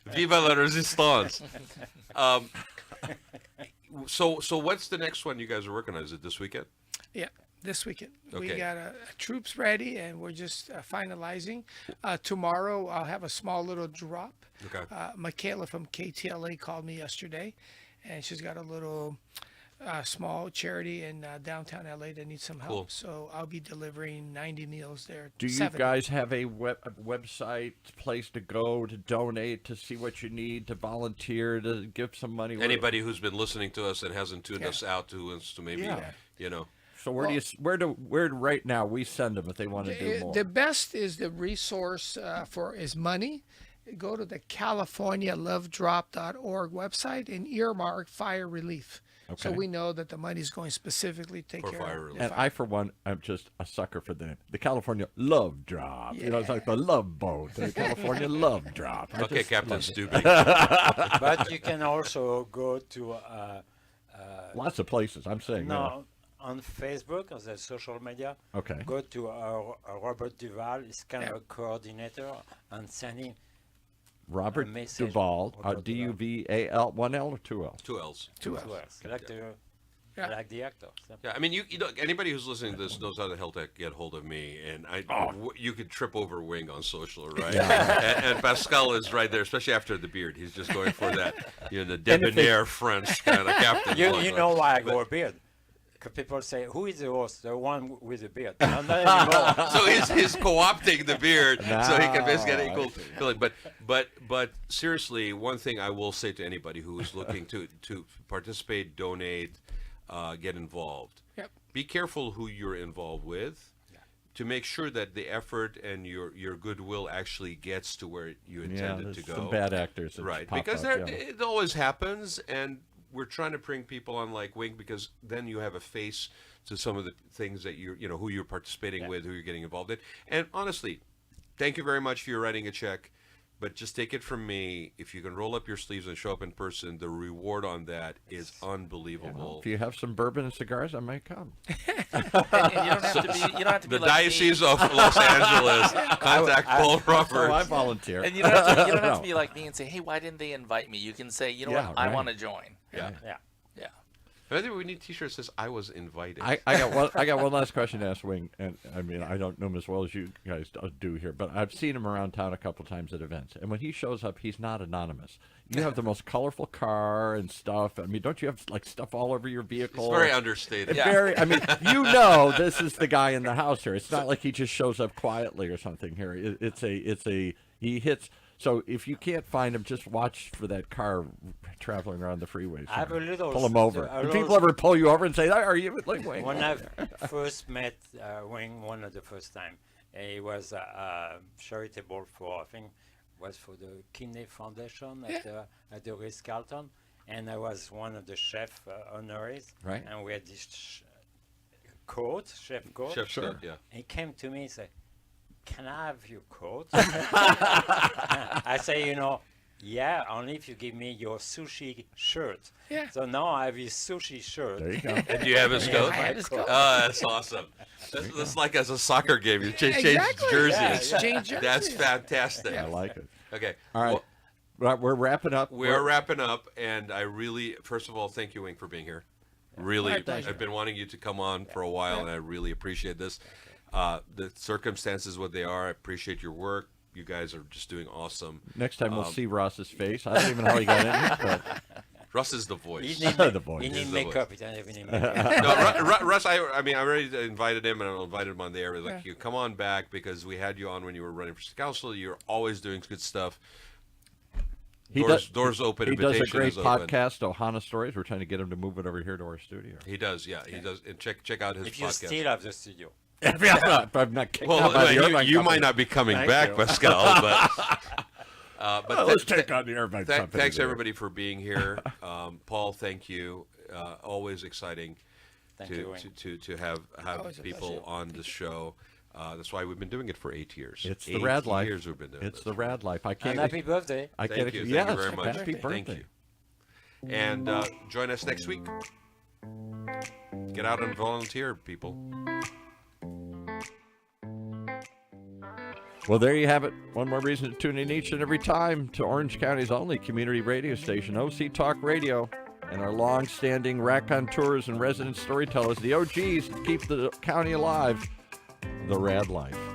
[SPEAKER 2] Viva la resistance. So what's the next one you guys are working on? Is it this weekend?
[SPEAKER 4] Yeah. This weekend. We
[SPEAKER 2] Okay.
[SPEAKER 4] got troops ready, and we're just finalizing. Tomorrow, I'll have a small little drop.
[SPEAKER 2] Okay.
[SPEAKER 4] Michaela from KTLA called me yesterday, and she's got a little small charity in downtown LA that needs some help.
[SPEAKER 2] Cool.
[SPEAKER 4] So I'll be delivering 90 meals there.
[SPEAKER 1] Do you
[SPEAKER 4] 70.
[SPEAKER 1] guys have a website, place to go to donate, to see what you need, to volunteer, to give some money?
[SPEAKER 2] Anybody who's been listening to us and hasn't tuned
[SPEAKER 4] Yeah.
[SPEAKER 2] us out to us to maybe,
[SPEAKER 1] Yeah.
[SPEAKER 2] you know.
[SPEAKER 1] So where right now we send them if they want to do more?
[SPEAKER 4] The best is the resource is money. Go to the CaliforniaLoveDrop.org website and earmark fire relief. So
[SPEAKER 1] Okay.
[SPEAKER 4] we know that the money's going specifically to take
[SPEAKER 2] For
[SPEAKER 4] care
[SPEAKER 2] fire
[SPEAKER 4] of
[SPEAKER 2] relief.
[SPEAKER 1] And I, for one, I'm just a sucker for the name. The California Love Drop. You know, it's like the love boat. The California Love Drop. I
[SPEAKER 2] Okay,
[SPEAKER 1] just
[SPEAKER 2] Captain
[SPEAKER 1] love it.
[SPEAKER 2] Stupid.
[SPEAKER 3] But you can also go to
[SPEAKER 1] Lots of places. I'm saying.
[SPEAKER 3] no on Facebook on the social media.
[SPEAKER 1] Okay.
[SPEAKER 3] Go to Robert Duval. He's kind
[SPEAKER 4] Yeah.
[SPEAKER 3] of a coordinator and send him
[SPEAKER 1] Robert
[SPEAKER 3] a message.
[SPEAKER 1] Duval.
[SPEAKER 3] Robert
[SPEAKER 1] Duval. 1 L or 2 L's?
[SPEAKER 2] 2 L's.
[SPEAKER 4] to
[SPEAKER 3] to
[SPEAKER 4] us.
[SPEAKER 3] us, like the
[SPEAKER 4] Yeah.
[SPEAKER 3] like the actor.
[SPEAKER 2] Yeah, I mean, you know, anybody who's listening to this knows how the hell to get hold of me, and you could trip over Wing on social, right? And Pascal is right there, especially after the beard. He's just going for that, you know, the debonair French kind of captain.
[SPEAKER 3] You
[SPEAKER 2] look,
[SPEAKER 3] know
[SPEAKER 2] right?
[SPEAKER 3] why I grow a beard? Because people say, "Who is the host? The one with the beard?" Not anymore.
[SPEAKER 2] So he's co-opting the beard so he can basically get
[SPEAKER 1] No,
[SPEAKER 2] equal
[SPEAKER 1] I see.
[SPEAKER 2] feeling. But seriously, one thing I will say to anybody who is looking to participate, donate, get involved.
[SPEAKER 4] Yep.
[SPEAKER 2] Be careful who you're involved with, to make sure that the effort and your goodwill actually gets to where you
[SPEAKER 1] Yeah,
[SPEAKER 2] intended
[SPEAKER 1] there's
[SPEAKER 2] to go.
[SPEAKER 1] some bad actors. That
[SPEAKER 2] Right,
[SPEAKER 1] pop
[SPEAKER 2] because
[SPEAKER 1] up,
[SPEAKER 2] it always happens, and we're trying to bring people on like Wing because then you have a face to some of the things that who you're participating with, who you're getting involved in. And honestly, thank you very much for your writing a check, but just take it from me, if you can roll up your sleeves and show up in person, the reward on that is unbelievable.
[SPEAKER 1] If you have some bourbon and cigars, I might come.
[SPEAKER 5] And you don't have to be. You don't have to be
[SPEAKER 2] The
[SPEAKER 5] like
[SPEAKER 2] Diocese
[SPEAKER 5] me.
[SPEAKER 2] of Los Angeles, contact Paul
[SPEAKER 1] Oh, I
[SPEAKER 2] Roberts.
[SPEAKER 1] volunteer.
[SPEAKER 5] And you don't have to, you don't have
[SPEAKER 1] No.
[SPEAKER 5] to be like me and say, "Hey, why didn't they invite me?" You can say, "You know
[SPEAKER 1] Yeah,
[SPEAKER 5] what? I
[SPEAKER 1] right.
[SPEAKER 5] want to join."
[SPEAKER 2] Yeah.
[SPEAKER 3] Yeah.
[SPEAKER 5] Yeah.
[SPEAKER 2] I think we need a T-shirt that says "I was invited."
[SPEAKER 1] I got one last question to ask Wing, and I mean I don't know him as well as you guys do here, but I've seen him around town a couple times at events, and when he shows up, he's not anonymous. You have the most colorful car and stuff. I mean, don't you have like stuff all over your vehicle?
[SPEAKER 2] It's very understated.
[SPEAKER 5] Yeah.
[SPEAKER 1] I mean, you know, this is the guy in the house here. It's not like he just shows up quietly or something here. He hits. So if you can't find him, just watch for that car traveling around the freeways.
[SPEAKER 3] I have a little.
[SPEAKER 1] Pull him over.
[SPEAKER 3] a
[SPEAKER 1] Do
[SPEAKER 3] little-
[SPEAKER 1] people ever pull you over and say, "Are you like Wing?"
[SPEAKER 3] When I first met Wing, one of the first time, he was charitable for, I think, was for the Kidney Foundation at the Ritz-Carlton, and I was one of the chef honorees.
[SPEAKER 1] Right.
[SPEAKER 3] And we had this coat, chef coat.
[SPEAKER 2] Chef Scott, yeah.
[SPEAKER 3] He came to me and said, "Can I have your coat?" I say, yeah, only if you give me your sushi shirt.
[SPEAKER 4] Yeah.
[SPEAKER 3] So now I have his sushi shirt.
[SPEAKER 1] There you go.
[SPEAKER 2] And do you have his coat?
[SPEAKER 4] I have his coat.
[SPEAKER 2] Oh, that's awesome. That's like as a soccer game. You change
[SPEAKER 4] Exactly.
[SPEAKER 2] jerseys.
[SPEAKER 3] Yeah,
[SPEAKER 4] Exchange jerseys.
[SPEAKER 2] That's fantastic.
[SPEAKER 1] I like it.
[SPEAKER 2] Okay.
[SPEAKER 1] All right.
[SPEAKER 2] Well,
[SPEAKER 1] We're wrapping up.
[SPEAKER 2] we're wrapping up, and I really, first of all, thank you, Wing, for being here. Really,
[SPEAKER 4] My pleasure.
[SPEAKER 2] I've been wanting you to come on for a while, and I really appreciate this. The circumstances, what they are, I appreciate your work. You guys are just doing awesome.
[SPEAKER 1] Next time we'll see Ross's face. I don't even know how he got in here, but
[SPEAKER 2] Russ is the voice.
[SPEAKER 3] He need,
[SPEAKER 1] The voice.
[SPEAKER 3] he
[SPEAKER 2] Is
[SPEAKER 3] need
[SPEAKER 2] the
[SPEAKER 3] makeup. He doesn't even need makeup.
[SPEAKER 2] No, Russ, I mean, I already invited him, and I invited him on the air. I was like, you come on back because we had you on when you were running for council. You're always doing good stuff. Doors open.
[SPEAKER 1] He does a
[SPEAKER 2] Invitation
[SPEAKER 1] great
[SPEAKER 2] is open.
[SPEAKER 1] podcast, Ohana Stories. We're trying to get him to move it over here to our studio.
[SPEAKER 2] He does, yeah, he does. And check out his
[SPEAKER 3] If you
[SPEAKER 2] podcast.
[SPEAKER 3] still have the studio.
[SPEAKER 1] If I'm not kicked
[SPEAKER 2] Well,
[SPEAKER 1] out by the
[SPEAKER 2] you
[SPEAKER 1] airline
[SPEAKER 2] might
[SPEAKER 1] company.
[SPEAKER 2] not be coming
[SPEAKER 1] Thank
[SPEAKER 2] back,
[SPEAKER 1] you.
[SPEAKER 2] Pascal, but
[SPEAKER 1] Well, let's take on the airline company.
[SPEAKER 2] thanks
[SPEAKER 1] there.
[SPEAKER 2] everybody for being here. Paul, thank you. Always exciting
[SPEAKER 3] Thank you, Wayne.
[SPEAKER 2] to have
[SPEAKER 4] Always a
[SPEAKER 2] people
[SPEAKER 4] pleasure.
[SPEAKER 2] on the show. That's why we've been doing it for 8 years.
[SPEAKER 1] It's the
[SPEAKER 2] 8
[SPEAKER 1] rad life.
[SPEAKER 2] years we've been doing
[SPEAKER 1] It's
[SPEAKER 2] this.
[SPEAKER 1] the rad life. I can't.
[SPEAKER 3] And happy birthday.
[SPEAKER 1] I
[SPEAKER 2] Thank
[SPEAKER 1] can't.
[SPEAKER 2] you.
[SPEAKER 1] Yes,
[SPEAKER 2] Thank you very much.
[SPEAKER 1] Happy birthday.
[SPEAKER 2] Thank you. And join us next week. Get out and volunteer, people.
[SPEAKER 1] Well, there you have it. One more reason to tune in each and every time to Orange County's only community radio station, OC Talk Radio. and our long-standing raconteurs and resident storytellers, the OGs that keep the county alive, the RAAD Line.